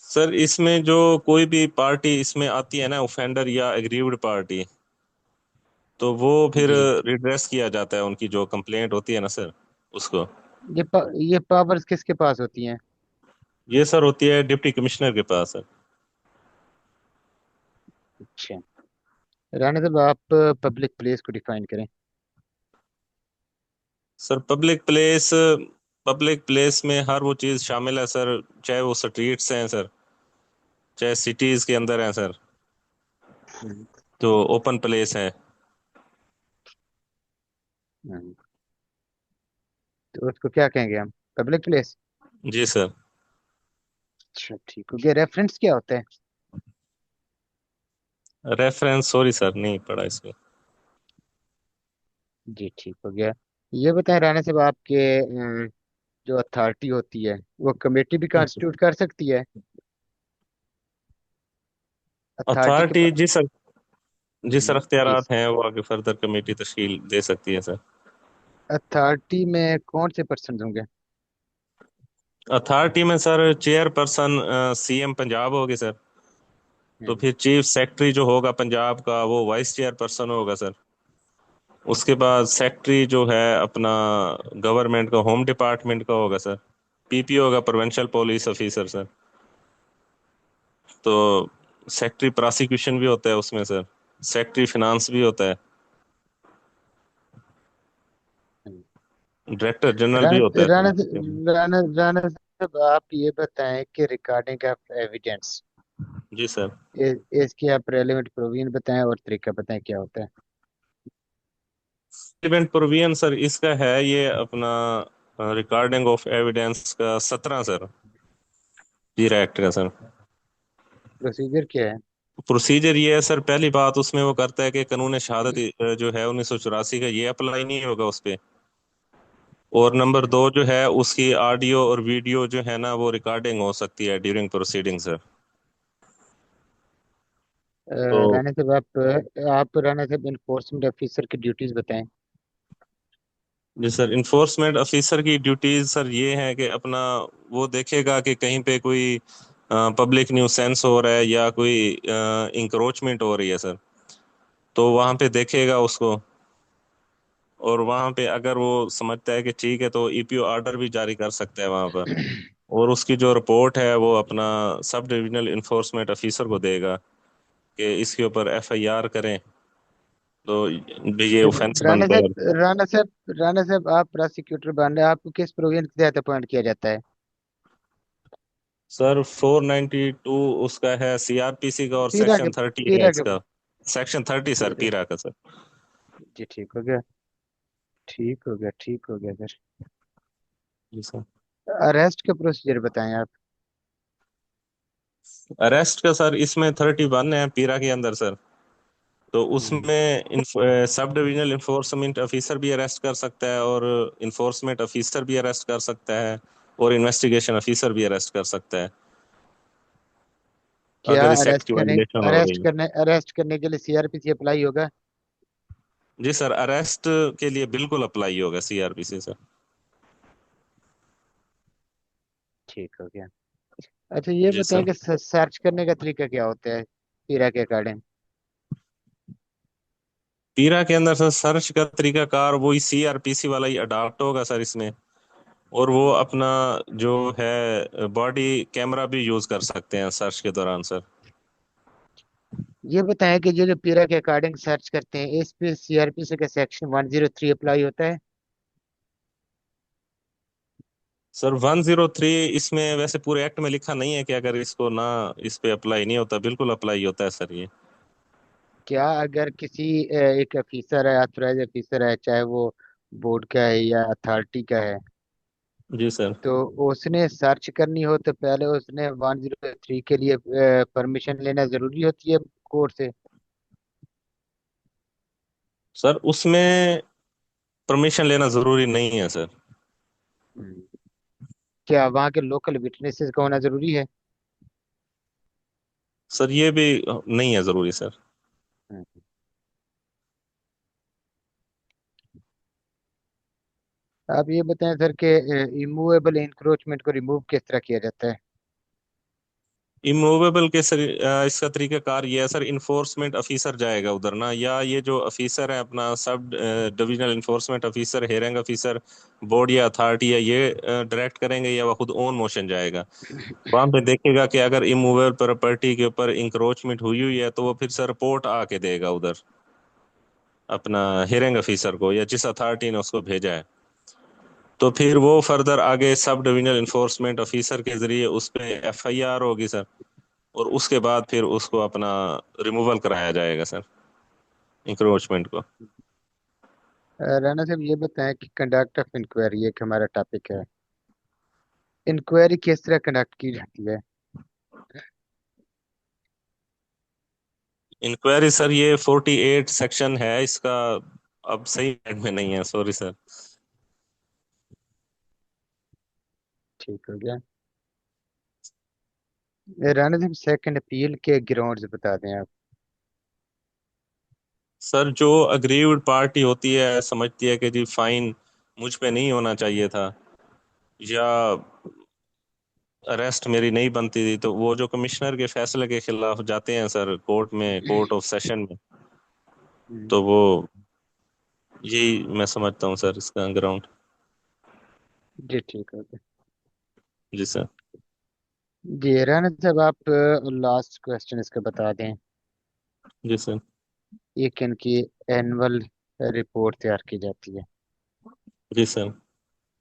सर इसमें जो कोई भी पार्टी इसमें आती है ना, ऑफेंडर या एग्रीव्ड पार्टी, तो वो फिर जी। रिड्रेस किया जाता है उनकी जो कंप्लेंट होती है ना सर, उसको। ये पावर्स किसके पास होती हैं? ये सर होती है डिप्टी कमिश्नर के पास सर। अच्छा। राना साहब, आप पब्लिक प्लेस को डिफाइन करें। सर पब्लिक प्लेस में हर वो चीज़ शामिल है सर, चाहे वो स्ट्रीट्स हैं सर, चाहे सिटीज के अंदर हैं सर, हम्म, तो ओपन प्लेस है। हम्म। तो उसको क्या कहेंगे हम, पब्लिक प्लेस? जी सर। अच्छा, ठीक हो गया। रेफरेंस क्या होता है? रेफरेंस, सॉरी सर नहीं पढ़ा इसमें। जी, ठीक हो गया। ये बताएं राना साहब, आपके जो अथॉरिटी होती है वो कमेटी भी कॉन्स्टिट्यूट कर सकती है? अथॉरिटी के अथॉरिटी, पास। जी सर, जी सर जी। अख्तियारात हैं, वो आगे फर्दर कमेटी तश्कील दे सकती है सर। अथॉरिटी में कौन से पर्सन होंगे? अथॉरिटी में सर चेयरपर्सन सीएम पंजाब होगी सर, तो हम्म, फिर चीफ सेक्रेटरी जो होगा पंजाब का वो वाइस चेयरपर्सन होगा सर। उसके बाद सेक्रेटरी जो है अपना गवर्नमेंट का होम डिपार्टमेंट का होगा सर। पीपीओ होगा प्रोविंशियल पुलिस ऑफिसर सर। तो सेक्रेटरी प्रोसिक्यूशन भी होता है उसमें सर, सेक्रेटरी फिनांस भी होता है, हम्म। डायरेक्टर जनरल भी होता राना है राना सर। राना राना साहब, आप ये बताएं कि रिकॉर्डिंग ऑफ एविडेंस, जी सर। इसके आप रेलेवेंट प्रोविजन बताएं और तरीका बताएं, क्या होता है? इवेंट प्रोविजन सर इसका है ये अपना रिकॉर्डिंग ऑफ एविडेंस का 17 सर, जीरा एक्ट का सर। प्रोसीजर क्या है? प्रोसीजर ये है सर, पहली बात उसमें वो करता है कि कानून शहादत जो है 1984 का, ये अप्लाई नहीं होगा उस पे। और नंबर दो जो है, उसकी ऑडियो और वीडियो जो है ना वो रिकॉर्डिंग हो सकती है ड्यूरिंग प्रोसीडिंग सर। तो राना साहब, आप राना साहब इन्फोर्समेंट ऑफिसर की ड्यूटीज बताएं। जी सर, इन्फोर्समेंट ऑफिसर की ड्यूटीज सर ये है कि अपना वो देखेगा कि कहीं पे कोई पब्लिक न्यूसेंस हो रहा है या कोई इंक्रोचमेंट हो रही है सर, तो वहां पे देखेगा उसको। और वहां पे अगर वो समझता है कि ठीक है, तो ईपीओ ऑर्डर भी जारी कर सकता है वहां पर। और उसकी जो रिपोर्ट है वो अपना सब डिविजनल इन्फोर्समेंट ऑफिसर को देगा कि इसके ऊपर एफआईआर करें, तो भी ये ऑफेंस राना बनता साहब है। राना साहब, आप प्रोसिक्यूटर बन रहे हैं, आपको किस प्रोविजन के तहत अपॉइंट किया जाता है? सर 492 उसका है सीआरपीसी का, और पीरा के सेक्शन 30 है पीरा के इसका। सेक्शन 30 सर, पीरा। पीरा का सर। जी, ठीक हो गया, ठीक हो गया, ठीक हो गया सर। जी सर। अरेस्ट का प्रोसीजर बताएं आप। अरेस्ट का सर इसमें 31 है पीरा के अंदर सर, तो हम्म, उसमें सब डिविजनल इन्फोर्समेंट ऑफिसर भी अरेस्ट कर सकता है, और इन्फोर्समेंट ऑफिसर भी अरेस्ट कर सकता है, और इन्वेस्टिगेशन ऑफिसर भी अरेस्ट कर सकता है क्या अगर इस एक्ट की वायलेशन हो रही है। अरेस्ट करने के लिए सीआरपीसी अप्लाई होगा? जी सर, अरेस्ट के लिए बिल्कुल अप्लाई होगा सीआरपीसी सर। ठीक हो गया। अच्छा, ये जी बताएं सर। कि सर्च करने का तरीका क्या होता है पीरा के अकॉर्डिंग? पीरा के अंदर सर सर्च का तरीकाकार वही सीआरपीसी वाला ही अडॉप्ट होगा सर इसमें। और वो अपना जो है बॉडी कैमरा भी यूज कर सकते हैं सर्च के दौरान सर। ये बताएं कि जो जो पीरा के अकॉर्डिंग सर्च करते हैं इस पे सीआरपीसी का सेक्शन 103 अप्लाई होता है? सर 103 इसमें वैसे पूरे एक्ट में लिखा नहीं है कि अगर इसको ना इस पे अप्लाई नहीं होता, बिल्कुल अप्लाई होता है सर ये। क्या अगर किसी एक ऑफिसर है, ऑथराइज ऑफिसर है, चाहे वो बोर्ड का है या अथॉरिटी का है, जी सर। तो उसने सर्च करनी हो तो पहले उसने 103 के लिए परमिशन लेना जरूरी होती है कोर्ट से? सर उसमें परमिशन लेना जरूरी नहीं है सर। हम्म। क्या वहाँ के लोकल विटनेसेस का होना जरूरी है? सर ये भी नहीं है जरूरी सर। हम्म। आप ये बताएं सर कि इमूवेबल इंक्रोचमेंट को रिमूव किस तरह किया जाता है? इमूवेबल के सर इसका तरीकाकार ये है सर, इन्फोर्समेंट ऑफिसर जाएगा उधर ना, या ये जो ऑफिसर है अपना सब divisional enforcement officer, hearing officer, board या अथॉरिटी है, ये डायरेक्ट करेंगे या वह खुद ओन मोशन जाएगा। वहां पे देखेगा कि अगर इमूवेबल प्रॉपर्टी के ऊपर इंक्रोचमेंट हुई हुई है तो वो फिर सर रिपोर्ट आके देगा उधर अपना हेयरिंग ऑफिसर को या जिस अथॉरिटी ने उसको भेजा है। तो फिर वो फर्दर आगे सब डिविजनल इन्फोर्समेंट ऑफिसर के जरिए उस पे एफआईआर होगी सर, और उसके बाद फिर उसको अपना रिमूवल कराया जाएगा सर, इंक्रोचमेंट को। राना साहब ये बताएं कि कंडक्ट ऑफ इंक्वायरी एक हमारा टॉपिक है। इंक्वायरी किस तरह कंडक्ट की जाती है? इंक्वायरी सर ये 48 सेक्शन है इसका, अब सही हेड में नहीं है, सॉरी सर। ठीक हो गया। राना साहब सेकंड अपील के ग्राउंड्स बता दें आप। सर जो अग्रीव्ड पार्टी होती है, समझती है कि जी फाइन मुझ पे नहीं होना चाहिए था, या अरेस्ट मेरी नहीं बनती थी, तो वो जो कमिश्नर के फैसले के खिलाफ जाते हैं सर कोर्ट में, कोर्ट ऑफ सेशन में। हम्म। तो वो यही मैं समझता हूँ सर इसका ग्राउंड। जी ठीक हो गया। जी सर। जी राना साहब आप लास्ट क्वेश्चन इसका बता दें। जी सर। एक इनकी एनुअल रिपोर्ट तैयार की जाती है। जी सर।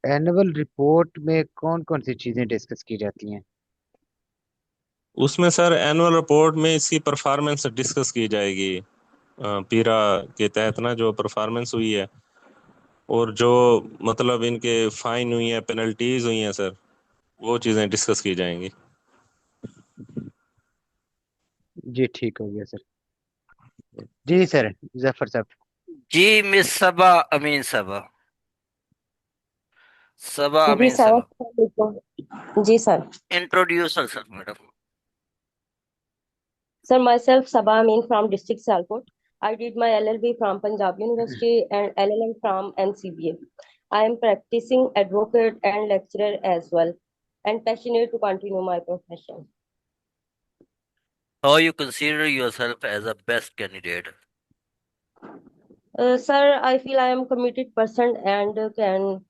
एनुअल रिपोर्ट में कौन कौन सी चीजें डिस्कस की जाती हैं? उसमें सर एनुअल रिपोर्ट में इसकी परफॉर्मेंस डिस्कस की जाएगी, पीरा के तहत ना जो परफॉर्मेंस हुई है, और जो मतलब इनके फाइन हुई है, पेनल्टीज हुई हैं सर, वो चीज़ें डिस्कस की जाएंगी। जी ठीक हो गया सर। जी सर, जफर साहब। जी मिस सबा अमीन सबा, सबा जी अमीन सर, सबा, अस्सलाम वालेकुम। जी sir. Introduce sir madam. Sir, myself Sabah Amin from District Sialkot. I did my LLB from Punjab University and LLM from NCBA. I am practicing advocate and lecturer as well, and passionate to continue my profession. How you consider yourself as a best candidate? Sir, I feel I am committed person and can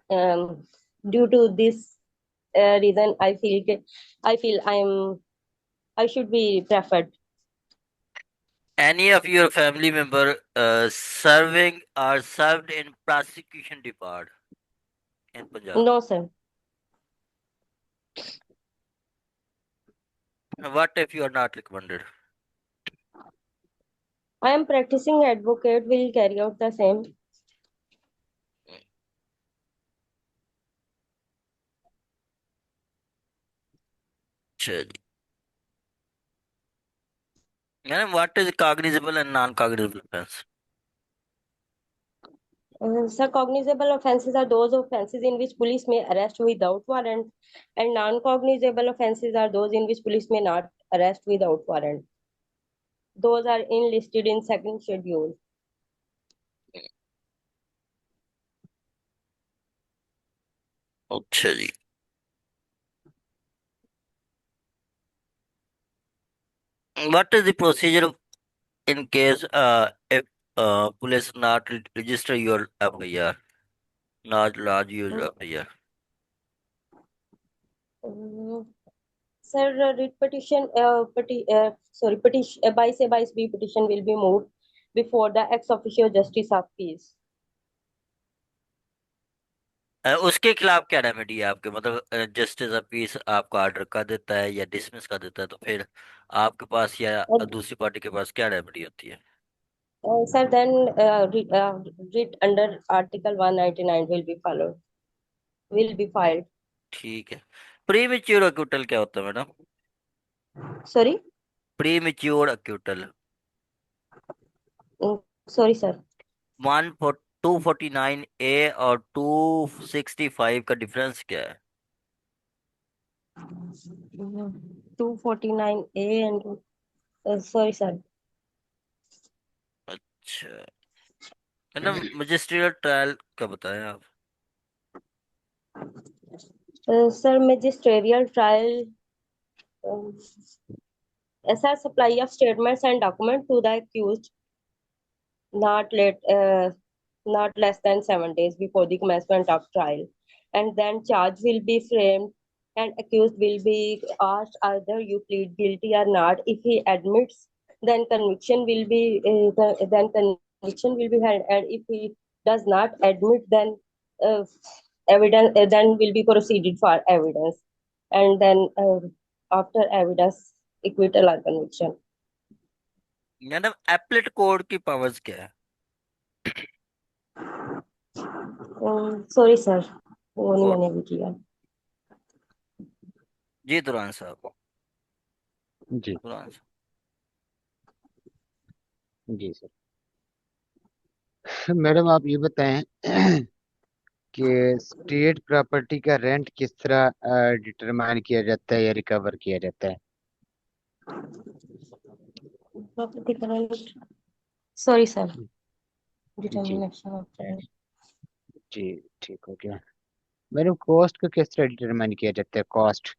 um, due to this reason I feel I should be preferred. Any of your family member serving or served in prosecution department in Punjab? No, sir. What if you are not recommended? I am practicing advocate will carry out the same. Chali. And what is cognizable and non-cognizable offense? Sir, cognizable offences are those offences in which police may arrest without warrant, and non-cognizable offences are those in which police may not arrest without warrant. Those are enlisted in second schedule. Chali. What is the procedure in case if police not register your FIR? Not large use of here. Sir, writ petition, by say by B petition will be moved before the ex officio justice of peace. उसके खिलाफ क्या remedy है आपके, मतलब justice of peace आपको order कर देता है या डिसमिस कर देता है, तो फिर आपके पास या दूसरी पार्टी के पास क्या रेमेडी होती है? Sir, then writ under Article 199 will be followed, will be filed. ठीक है। प्री मेच्योर अक्यूटल क्या होता है madam? Sorry, premature acquittal. sorry, sir. 249A और 265 का डिफरेंस क्या है? 249A and sorry, sir. अच्छा मैडम, मजिस्ट्रियल ट्रायल का बताएं आप। Sir, magisterial trial, sir, supply of statements and documents to the accused not late, not less than 7 days before the commencement of trial, and then charge will be framed and accused will be asked either you plead guilty or not. If he admits, then conviction will be held, and if he does not admit, then uh, evidence then will be proceeded for evidence, and then after evidence, acquittal or conviction. Madam, applet code की powers क्या है? Sorry, sir, वो नहीं मैंने भी किया. जी दुरान साहब। जी दुरान साहब। जी सर। मैडम आप ये बताएं कि स्टेट प्रॉपर्टी का रेंट किस तरह डिटरमाइन किया जाता है या रिकवर किया जाता है? Property current. Sorry, sir. Ji Determination of rent. जी ठीक हो गया। मैडम कॉस्ट को किस तरह डिटरमाइन किया जाता है? Cost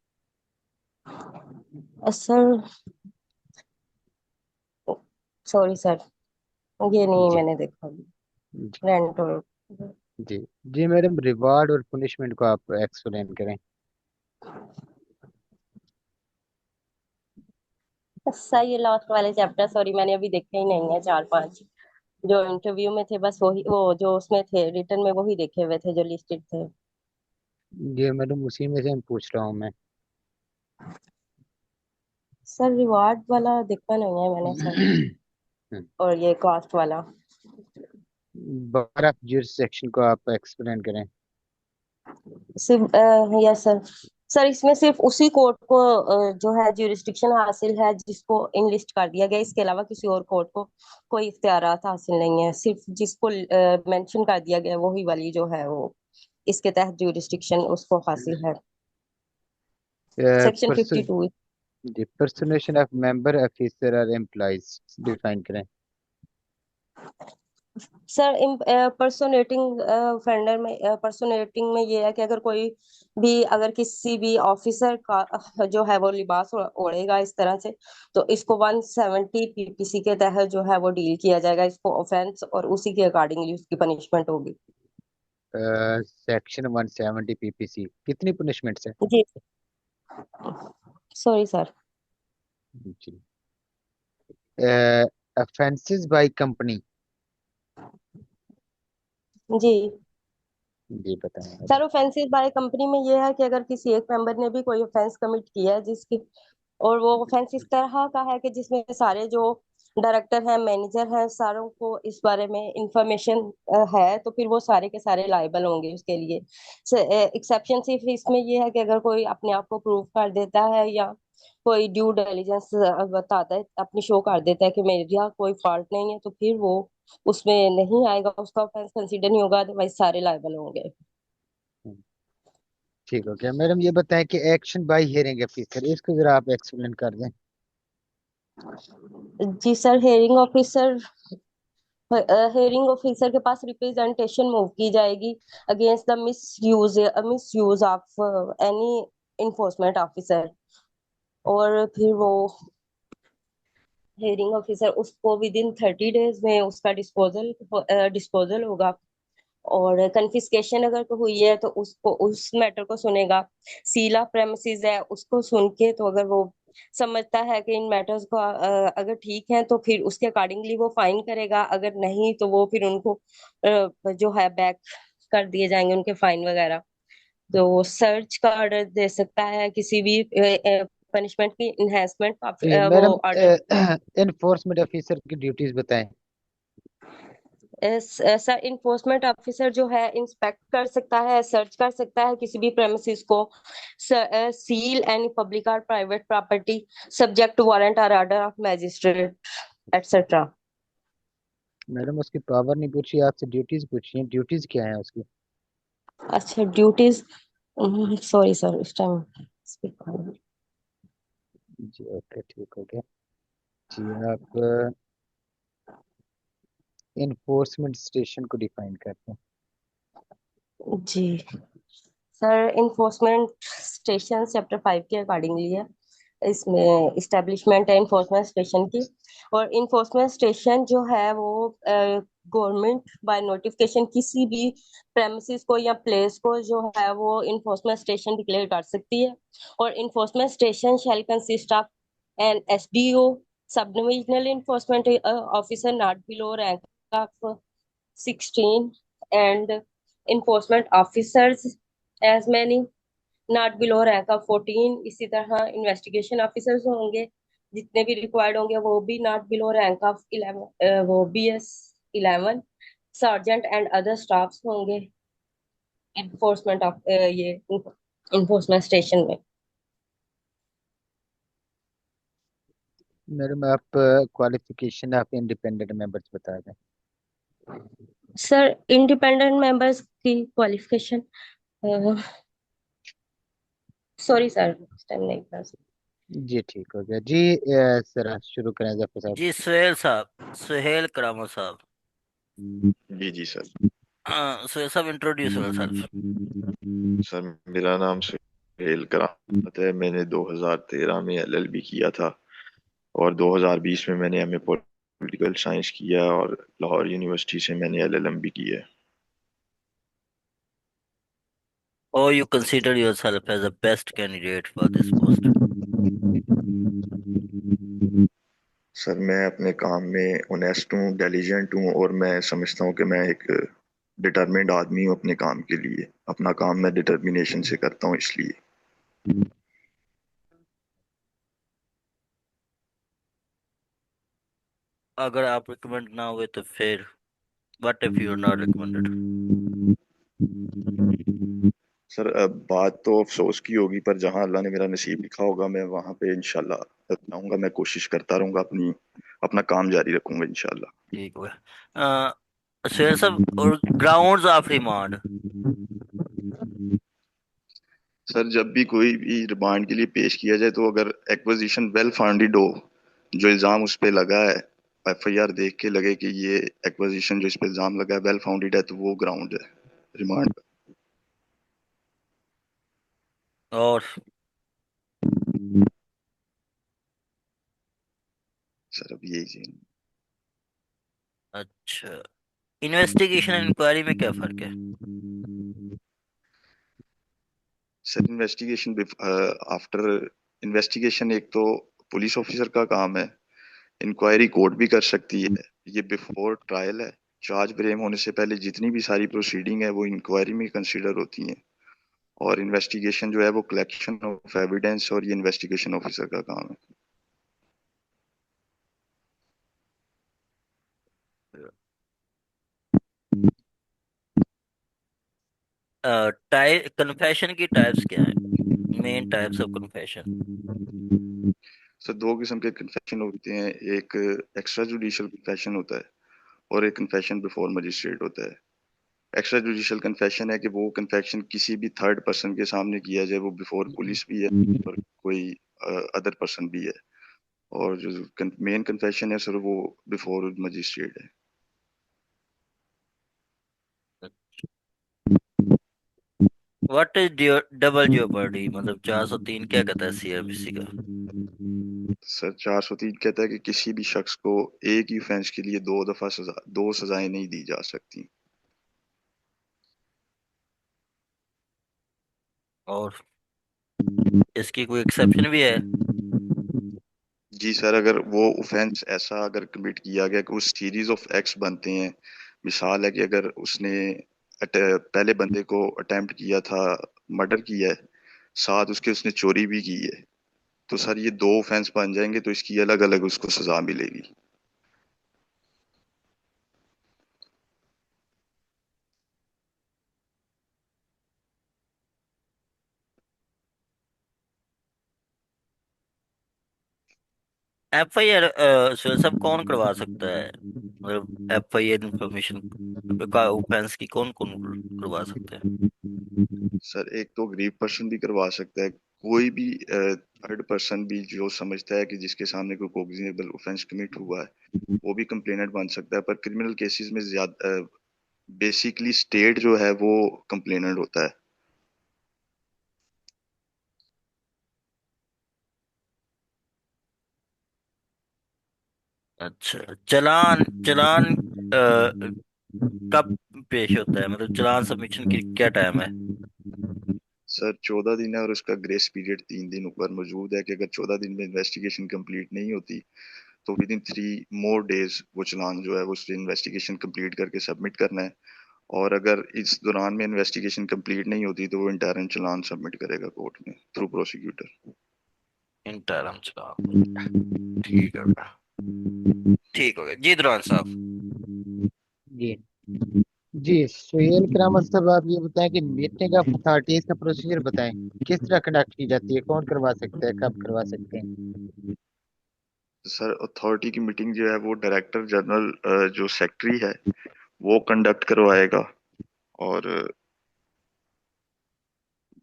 Sir, sorry, sir. ये नहीं जी मैंने देखा अभी. जी Rent और जी जी मैडम, रिवार्ड और पुनिशमेंट को आप एक्सप्लेन करें। सर, ये लास्ट वाले चैप्टर सॉरी मैंने अभी देखे ही नहीं है. 4-5 जो इंटरव्यू में थे बस वही, वो जो उसमें थे रिटर्न में वही देखे हुए थे जो लिस्टेड थे. ये मैडम उसी में से हम पूछ रहा हूँ मैं। सर, रिवार्ड वाला देखा नहीं है मैंने सर, और ये कॉस्ट वाला. बार ऑफ जुरिसडिक्शन को आप एक्सप्लेन करें। सिर्फ यस सर. सर, इसमें सिर्फ उसी कोर्ट को जो है ज्यूरिस्डिक्शन हासिल है जिसको इंलिस्ट कर दिया गया. इसके अलावा किसी और कोर्ट को कोई इख्तियारात हासिल नहीं है. सिर्फ जिसको मेंशन कर दिया गया वही वाली जो है वो इसके तहत ज्यूरिस्डिक्शन उसको हासिल है. Section person 52. जी पर्सनेशन ऑफ मेंबर ऑफिसर और एम्प्लॉइज डिफाइन करें। सर, पर्सोनेटिंग फेंडर में पर्सोनेटिंग में ये है कि अगर कोई भी अगर किसी भी ऑफिसर का जो है वो लिबास ओढ़ेगा इस तरह से, तो इसको 170 पीपीसी के तहत जो है वो डील किया जाएगा. इसको ऑफेंस और उसी के अकॉर्डिंगली उसकी पनिशमेंट होगी. सेक्शन 170 पीपीसी कितनी पनिशमेंट है? जी, सॉरी सर. जी ऑफेंसेस बाय कंपनी जी जी बताएं madam. Sir, offensive by company में ये है कि अगर किसी एक मेंबर ने भी कोई ऑफेंस कमिट किया है जिसकी, और वो ऑफेंस इस तरह का है कि जिसमें सारे जो डायरेक्टर हैं मैनेजर हैं सारों को इस बारे में इंफॉर्मेशन है, तो फिर वो सारे के सारे लायबल होंगे उसके लिए. एक्सेप्शन सिर्फ इसमें ये है कि अगर कोई अपने आप को प्रूव कर देता है या कोई ड्यू डिलिजेंस बताता है, अपनी शो कर देता है कि मेरा कोई फॉल्ट नहीं है, तो फिर वो उसमें नहीं आएगा, उसका ऑफेंस कंसीडर नहीं होगा. अदरवाइज सारे लायबल होंगे. ठीक हो गया। मैडम ये बताएं कि एक्शन बाय हियरिंग ऑफिसर, इसको जरा आप एक्सप्लेन कर दें। जी सर, हेयरिंग ऑफिसर के पास रिप्रेजेंटेशन मूव की जाएगी against the miss use of any enforcement officer, और फिर वो हेयरिंग ऑफिसर उसको विद इन 30 days में उसका डिस्पोजल होगा. और कन्फिस्केशन अगर तो हुई है तो उसको उस मैटर को सुनेगा। सील ऑफ प्रेमिसेस है, उसको सुन के तो अगर वो समझता है कि इन मैटर्स को अगर ठीक है तो फिर उसके अकॉर्डिंगली वो फाइन करेगा, अगर नहीं तो वो फिर उनको जो है बैक कर दिए जाएंगे उनके फाइन वगैरह। तो सर्च का ऑर्डर दे सकता है, किसी भी पनिशमेंट की इन्हेंसमेंट जी वो मैडम, ऑर्डर। इन्फोर्समेंट ऑफिसर की ड्यूटीज बताएं। सर इन्फोर्समेंट ऑफिसर जो है इंस्पेक्ट कर सकता है, सर्च कर सकता है किसी भी प्रेमिसेस को, सील एनी पब्लिक और private property subject to warrant और order of magistrate etcetera. Madam उसकी पावर नहीं पूछी, आपसे ड्यूटीज पूछी हैं, ड्यूटीज क्या है उसकी? अच्छा ड्यूटीज, सॉरी सर इस टाइम। जी ओके, ठीक हो गया। जी आप इन्फोर्समेंट स्टेशन को डिफाइन करते हैं। जी सर, इन्फोर्समेंट स्टेशन चैप्टर 5 के अकॉर्डिंगली है, इसमें इस्टेब्लिशमेंट है इन्फोर्समेंट स्टेशन की। और इन्फोर्समेंट स्टेशन जो है वो गवर्नमेंट बाय नोटिफिकेशन किसी भी प्रेमिसेस को या प्लेस को जो है वो इन्फोर्समेंट स्टेशन डिक्लेयर कर सकती है। और enforcement station shall consist of an SDO, sub divisional enforcement officer not below rank of 16 and enforcement officers as many not below rank of 14। इसी तरह इन्वेस्टिगेशन ऑफिसर्स होंगे जितने भी रिक्वायर्ड होंगे वो भी नॉट बिलो रैंक ऑफ 11, वो BS 11। Sergeant and other staffs होंगे इन्फोर्समेंट ऑफ ये इन्फोर्समेंट स्टेशन में। मैडम आप क्वालिफिकेशन ऑफ इंडिपेंडेंट मेंबर्स बता दें। सर इंडिपेंडेंट मेंबर्स की क्वालिफिकेशन, सॉरी सर इस टाइम नहीं बता सकती। जी ठीक हो गया जी। सर शुरू करें जफर साहब। जी सुहेल साहब, सुहेल करामा साहब। जी जी सर। सुहेल साहब इंट्रोड्यूस योर सेल्फ। सर मेरा नाम सुहेल करामत है। मैंने 2013 में LLB किया था और 2020 में मैंने MA पॉलिटिकल साइंस किया और लाहौर यूनिवर्सिटी से मैंने LLM भी किया है। Or you consider yourself as the best candidate for this post? Sir मैं अपने काम में ऑनेस्ट हूँ, डिलीजेंट हूँ और मैं समझता हूँ कि मैं एक डिटरमिन्ड आदमी हूँ अपने काम के लिए। अपना काम मैं डिटर्मिनेशन से करता हूँ इसलिए। अगर आप रिकमेंड ना हुए तो फिर what if you are not recommended? Sir अब बात तो अफसोस की होगी, पर जहां अल्लाह ने मेरा नसीब लिखा होगा मैं वहां पे इंशाल्लाह जाऊंगा। मैं कोशिश करता रहूंगा, अपना काम जारी रखूंगा इंशाल्लाह। ठीक हो गया। सुहेल साहब, और ग्राउंड्स ऑफ रिमांड? सर जब भी कोई भी रिमांड के लिए पेश किया जाए तो अगर एक्विजिशन वेल फाउंडेड हो, जो इल्जाम उस पे लगा है, FIR देख के लगे कि ये एक्विजिशन जो इस पे इल्जाम लगा है वेल फाउंडेड है, तो वो ग्राउंड है रिमांड। और सर अब यही जी। अच्छा, इन्वेस्टिगेशन एंड इंक्वायरी में क्या फर्क है? सर इन्वेस्टिगेशन आफ्टर इन्वेस्टिगेशन एक तो पुलिस ऑफिसर का काम है, इंक्वायरी कोर्ट भी कर सकती है। ये बिफोर ट्रायल है, चार्ज ब्रेम होने से पहले जितनी भी सारी प्रोसीडिंग है वो इंक्वायरी में कंसीडर होती हैं। और इन्वेस्टिगेशन जो है वो कलेक्शन ऑफ एविडेंस, और ये इन्वेस्टिगेशन ऑफिसर का काम है। टाइप कन्फेशन की टाइप्स क्या है? Main types of confession? Sir दो किस्म के कन्फेशन होते हैं, एक एक्स्ट्रा जुडिशियल कन्फेशन होता है और एक कन्फेशन बिफोर मजिस्ट्रेट होता है। एक्स्ट्रा जुडिशियल कन्फेशन है कि वो कन्फेशन किसी भी थर्ड पर्सन के सामने किया जाए, वो बिफोर पुलिस भी है और कोई अदर पर्सन भी है। और जो मेन कन्फेशन है सर वो बिफोर मजिस्ट्रेट है। What is double jeopardy? मतलब 403 क्या कहता है CRPC का? सर 403 कहता है कि किसी भी शख्स को एक ही ऑफेंस के लिए दो सजाएं नहीं दी जा सकती। और इसकी कोई एक्सेप्शन भी है? जी सर, अगर वो ऑफेंस ऐसा अगर कमिट किया गया कि उस सीरीज ऑफ एक्ट्स बनते हैं, मिसाल है कि अगर उसने पहले बंदे को अटेम्प्ट किया था, मर्डर किया है, साथ उसके उसने चोरी भी की है, तो सर ये दो ऑफेंस बन जाएंगे, तो इसकी अलग अलग उसको सजा मिलेगी। FIR सर सब कौन करवा सकता है? मतलब FIR इंफॉर्मेशन का ऑफेंस की कौन कौन करवा सकते हैं? सर एक तो गरीब पर्सन भी करवा सकता है, कोई भी थर्ड पर्सन भी जो समझता है कि जिसके सामने कोई कोग्निजेबल ऑफेंस कमिट हुआ है, वो भी कंप्लेनेंट बन सकता है। पर क्रिमिनल केसेस में ज्यादा बेसिकली स्टेट जो है वो कंप्लेनेंट होता है। अच्छा, चालान चालान कब पेश होता है? मतलब चालान सबमिशन की क्या टाइम है? सर 14 दिन है, और उसका ग्रेस पीरियड 3 दिन ऊपर मौजूद है कि अगर 14 दिन में इन्वेस्टिगेशन कंप्लीट नहीं होती तो विद इन 3 more days वो चालान जो है वो उसकी इन्वेस्टिगेशन कंप्लीट करके सबमिट करना है। और अगर इस दौरान में इन्वेस्टिगेशन कंप्लीट नहीं होती तो वो इंटरन चालान सबमिट करेगा कोर्ट में थ्रू प्रोसिक्यूटर। इंटरम चालान, ठीक है। ठीक हो गया जी दुरान साहब। जी जी, सुहेल करामत साहब, आप ये बताएं कि मीटिंग ऑफ अथॉरिटीज का प्रोसीजर बताएं, किस तरह कंडक्ट की जाती है, कौन करवा सकता है, कब करवा सकते हैं? सर अथॉरिटी की मीटिंग जो है वो डायरेक्टर जनरल जो सेक्रेटरी है वो कंडक्ट करवाएगा, और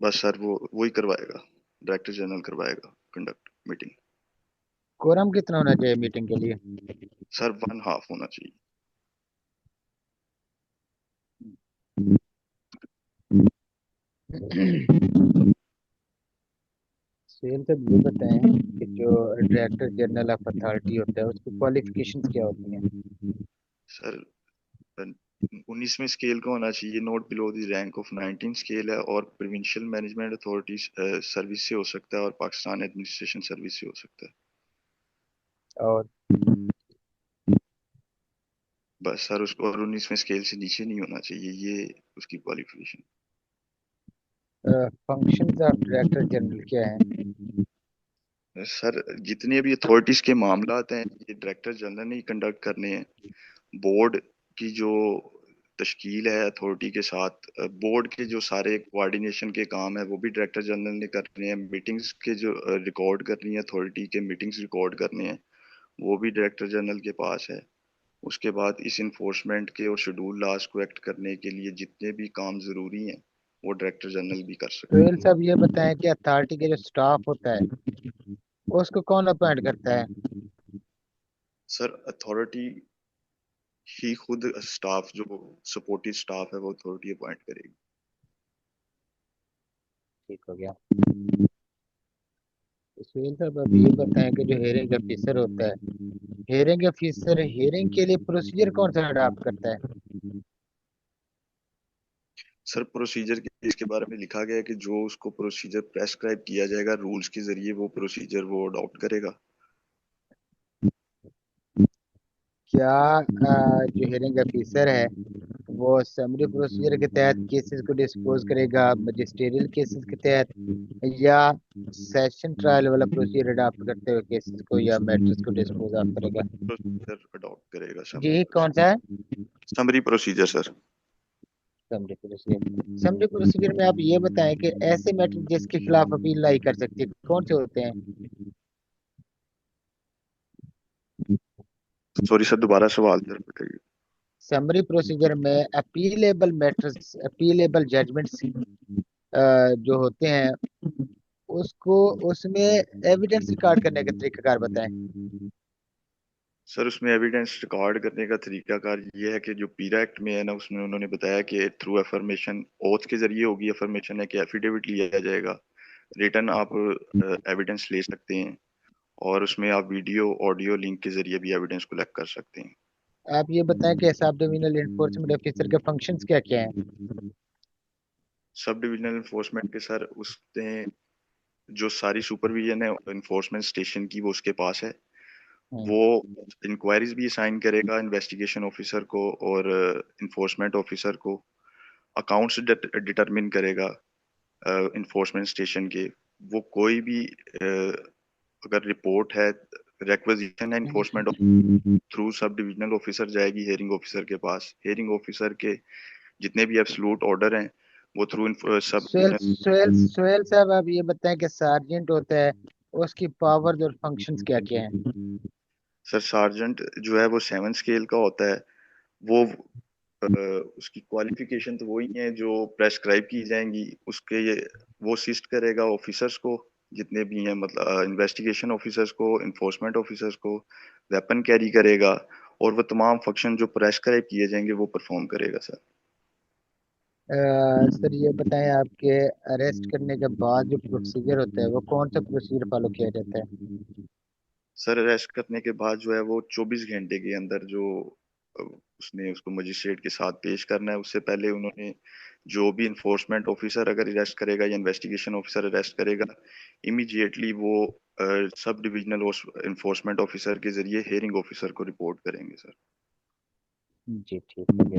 बस सर वो वही करवाएगा, डायरेक्टर जनरल करवाएगा कंडक्ट मीटिंग। कोरम कितना होना चाहिए मीटिंग के लिए? सर 1/2 होना चाहिए। सुहेल साहब ये बताएं कि जो डायरेक्टर जनरल ऑफ अथॉरिटी होता है उसकी क्वालिफिकेशंस क्या होती हैं? सर 19वें स्केल का होना चाहिए, note below the rank of 19 scale है, और प्रोविंशियल मैनेजमेंट अथॉरिटी सर्विस से हो सकता है, और पाकिस्तान एडमिनिस्ट्रेशन सर्विस से हो सकता है। और बस सर उसको, और 19वें स्केल से नीचे नहीं होना चाहिए, ये उसकी qualification. Functions of director general क्या हैं? सर जितने भी अथॉरिटीज के मामला हैं ये डायरेक्टर जनरल ने ही कंडक्ट करने हैं। बोर्ड की जो तश्कील है अथॉरिटी के साथ, बोर्ड के जो सारे कोऑर्डिनेशन के काम है वो भी डायरेक्टर जनरल ने करने हैं। मीटिंग्स के जो रिकॉर्ड करनी है अथॉरिटी के, मीटिंग्स रिकॉर्ड करने हैं, वो भी डायरेक्टर जनरल के पास है। उसके बाद इस इन्फोर्समेंट के और शेड्यूल लॉज को एक्ट करने के लिए जितने भी काम जरूरी हैं वो डायरेक्टर जनरल भी कर सकते सुहेल हैं। साहब ये बताएं कि अथॉरिटी के जो स्टाफ होता है उसको कौन अपॉइंट करता है? सर अथॉरिटी ही खुद स्टाफ, जो सपोर्टिव स्टाफ है वो अथॉरिटी अपॉइंट करेगी। ठीक हो गया। तो सुहेल साहब अब ये बताएं कि जो हेयरिंग ऑफिसर होता है, हेयरिंग ऑफिसर हेयरिंग के लिए प्रोसीजर कौन सा अडॉप्ट करता है? सर प्रोसीजर के इसके बारे में लिखा गया है कि जो उसको प्रोसीजर प्रेस्क्राइब किया जाएगा रूल्स के जरिए वो प्रोसीजर वो अडॉप्ट करेगा। क्या जो हेयरिंग ऑफिसर है वो समरी प्रोसीजर के तहत केसेस को डिस्पोज करेगा, मजिस्ट्रियल केसेस के तहत, या सेशन ट्रायल वाला प्रोसीजर अडॉप्ट करते हुए केसेस को या मैटर्स को डिस्पोज ऑफ करेगा? प्रोसीजर अडॉप्ट करेगा, समरी जी कौन सा प्रोसीजर। है? Summary procedure sir. Summary procedure. Summary procedure में आप ये बताएं कि ऐसे मैटर जिसके खिलाफ अपील लाई कर सकती है कौन से होते हैं? सॉरी सर, दोबारा सवाल सर बताइए। समरी प्रोसीजर में अपीलेबल मैटर्स, अपीलेबल जजमेंट्स जो होते हैं उसको, उसमें एविडेंस रिकॉर्ड करने का तरीकाकार बताएं। सर उसमें एविडेंस रिकॉर्ड करने का तरीकाकार ये है कि जो पीरा एक्ट में है ना, उसमें उन्होंने बताया कि थ्रू एफर्मेशन, ओथ के जरिए होगी एफर्मेशन, है कि एफिडेविट लिया जाएगा, रिटर्न आप एविडेंस ले सकते हैं, और उसमें आप वीडियो ऑडियो लिंक के जरिए भी एविडेंस कलेक्ट कर सकते हैं। आप ये बताएं कि सब डिविजनल एनफोर्समेंट ऑफिसर के फंक्शंस क्या क्या हैं? सब डिविजनल इन्फोर्समेंट के सर उसने जो सारी सुपरविजन है इन्फोर्समेंट स्टेशन की वो उसके पास है। वो इंक्वायरीज भी असाइन करेगा इन्वेस्टिगेशन ऑफिसर को और इन्फोर्समेंट ऑफिसर को। अकाउंट्स डिटरमिन करेगा इन्फोर्समेंट स्टेशन के। वो कोई भी अगर रिपोर्ट है रिक्वेजिशन है enforcement through sub divisional officer जाएगी हेयरिंग ऑफिसर के पास। हेयरिंग ऑफिसर के जितने भी एब्सोल्यूट ऑर्डर हैं वो थ्रू सब सोहेल साहब आप ये बताएं कि सार्जेंट होता है उसकी पावर्स और फंक्शंस क्या क्या हैं? सर सार्जेंट जो है वो 7 स्केल का होता है। वो उसकी क्वालिफिकेशन तो वही है जो प्रेस्क्राइब की जाएंगी उसके। ये वो असिस्ट करेगा ऑफिसर्स को जितने भी हैं, मतलब इन्वेस्टिगेशन ऑफिसर्स को, इन्फोर्समेंट ऑफिसर्स को। वेपन कैरी करेगा और वो तमाम फंक्शन जो प्रेस्क्राइब किए जाएंगे वो परफॉर्म करेगा सर। सर ये बताएं आपके अरेस्ट करने के बाद जो प्रोसीजर होता है वो कौन सा प्रोसीजर फॉलो किया जाता है? सर अरेस्ट करने के बाद जो है वो 24 घंटे के अंदर जो उसने उसको मजिस्ट्रेट के साथ पेश करना है। उससे पहले उन्होंने जो भी इन्फोर्समेंट ऑफिसर अगर अरेस्ट करेगा या इन्वेस्टिगेशन ऑफिसर अरेस्ट करेगा, इमीडिएटली वो सब डिविजनल इन्फोर्समेंट ऑफिसर के जरिए हेयरिंग ऑफिसर को रिपोर्ट करेंगे सर। जी ठीक है।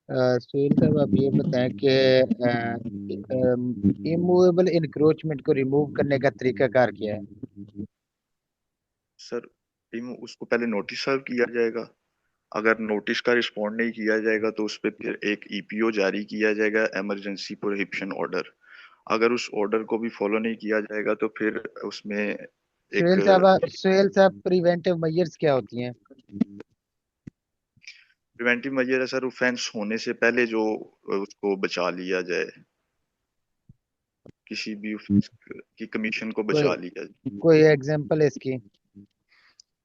सुहेल साहब आप ये बताएं कि इमूवेबल इंक्रोचमेंट को रिमूव करने का तरीकाकार क्या है? सर उसको पहले नोटिस सर्व किया जाएगा। अगर नोटिस का रिस्पॉन्ड नहीं किया जाएगा तो उस पर फिर एक ईपीओ जारी किया जाएगा, इमरजेंसी प्रोहिबिशन ऑर्डर। अगर उस ऑर्डर को भी फॉलो नहीं किया जाएगा तो फिर उसमें एक सुहेल साहब प्रिवेंटिव मेजर्स क्या होती हैं? प्रिवेंटिव मेजर है सर ऑफेंस होने से पहले जो उसको बचा लिया जाए, किसी भी offense की कमीशन को बचा लिया जाए। कोई एग्जांपल है इसकी?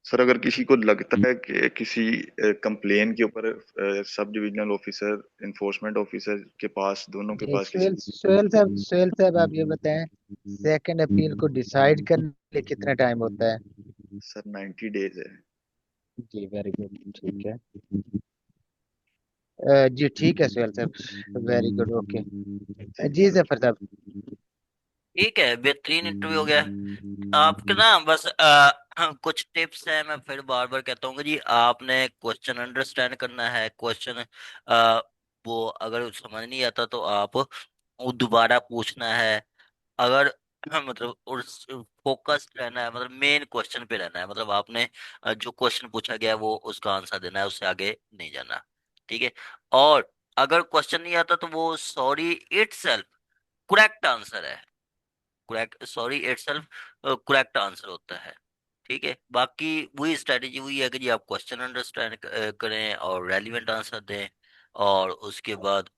सर अगर किसी को लगता है कि किसी कंप्लेन के ऊपर sub divisional officer enforcement officer के पास, दोनों के जी पास किसी सुहेल साहब आप ये बताएं सेकंड अपील को डिसाइड करने के लिए कितना टाइम होता है? सर 90 डेज है। जी वेरी गुड ठीक है। जी ठीक है सुहेल साहब वेरी गुड ओके। जी जफर साहब। ठीक है, बेहतरीन इंटरव्यू हो गया। आपके ना बस कुछ टिप्स हैं, मैं फिर बार बार कहता हूँ कि जी आपने क्वेश्चन अंडरस्टैंड करना है। क्वेश्चन वो अगर समझ नहीं आता तो आप वो दोबारा पूछना है। अगर मतलब फोकस्ड रहना है, मतलब मेन क्वेश्चन पे रहना है। मतलब आपने जो क्वेश्चन पूछा गया है वो उसका आंसर देना है, उससे आगे नहीं जाना। ठीक है। और अगर क्वेश्चन नहीं आता तो वो सॉरी इटसेल्फ करेक्ट आंसर है। Correct, sorry itself correct answer होता है। ठीक है। बाकी वही स्ट्रेटेजी वही है कि जी आप क्वेश्चन अंडरस्टैंड करें और रेलिवेंट आंसर दें। और उसके बाद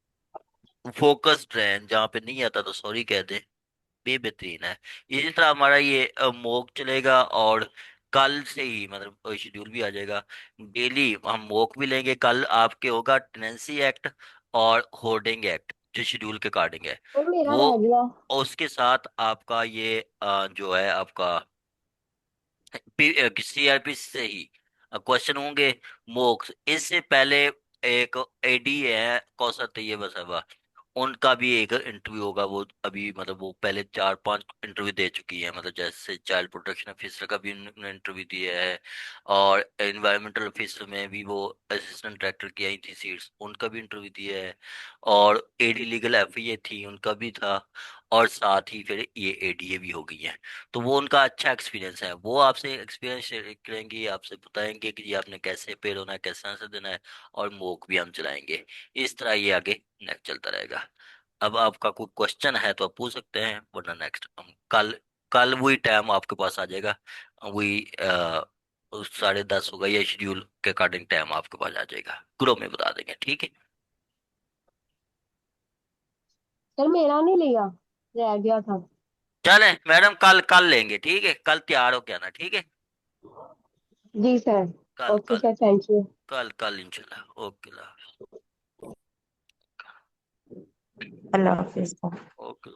फोकस्ड रहें, जहाँ पे नहीं आता तो सॉरी कह दें। ये बेहतरीन है। इसी तरह हमारा ये मॉक चलेगा और कल से ही मतलब शेड्यूल भी आ जाएगा। डेली हम मॉक भी लेंगे। कल आपके होगा टेनेंसी एक्ट और होर्डिंग एक्ट जो शेड्यूल के अकॉर्डिंग है और मेरा वो। रह गया। और उसके साथ आपका ये जो है आपका सीआरपी से ही क्वेश्चन होंगे। मोक्स इससे पहले एक एडी है कौसर तैयब साहबा, उनका भी एक इंटरव्यू होगा। वो अभी मतलब वो पहले 4-5 इंटरव्यू दे चुकी है। मतलब जैसे चाइल्ड प्रोटेक्शन ऑफिसर का भी उन्होंने इंटरव्यू दिया है और एनवायरमेंटल ऑफिसर में भी वो असिस्टेंट डायरेक्टर की आई थी सीट्स, उनका भी इंटरव्यू दिया है। और एडी लीगल एफआईए थी, उनका भी था। और साथ ही फिर ये एडीए भी हो गई है। तो वो उनका अच्छा एक्सपीरियंस है, वो आपसे एक्सपीरियंस शेयर करेंगी, आपसे बताएंगे कि जी आपने कैसे पेड़ होना है, कैसे आंसर देना है। और मोक भी हम चलाएंगे। इस तरह ये आगे नेक्स्ट चलता रहेगा। अब आपका कोई क्वेश्चन है तो आप पूछ सकते हैं, वरना नेक्स्ट हम कल कल वही टाइम आपके पास आ जाएगा। वही 10:30 होगा या शेड्यूल के अकॉर्डिंग टाइम आपके पास आ जाएगा, ग्रुप में बता देंगे। ठीक है। सर मेरा नहीं लिया, रह गया था। चले मैडम, कल कल लेंगे। ठीक है, कल तैयार हो के आना। ठीक है। जी सर। कल ओके कल सर, थैंक यू। कल कल इंशाल्लाह। ओके। अल्लाह हाफिज। ओके।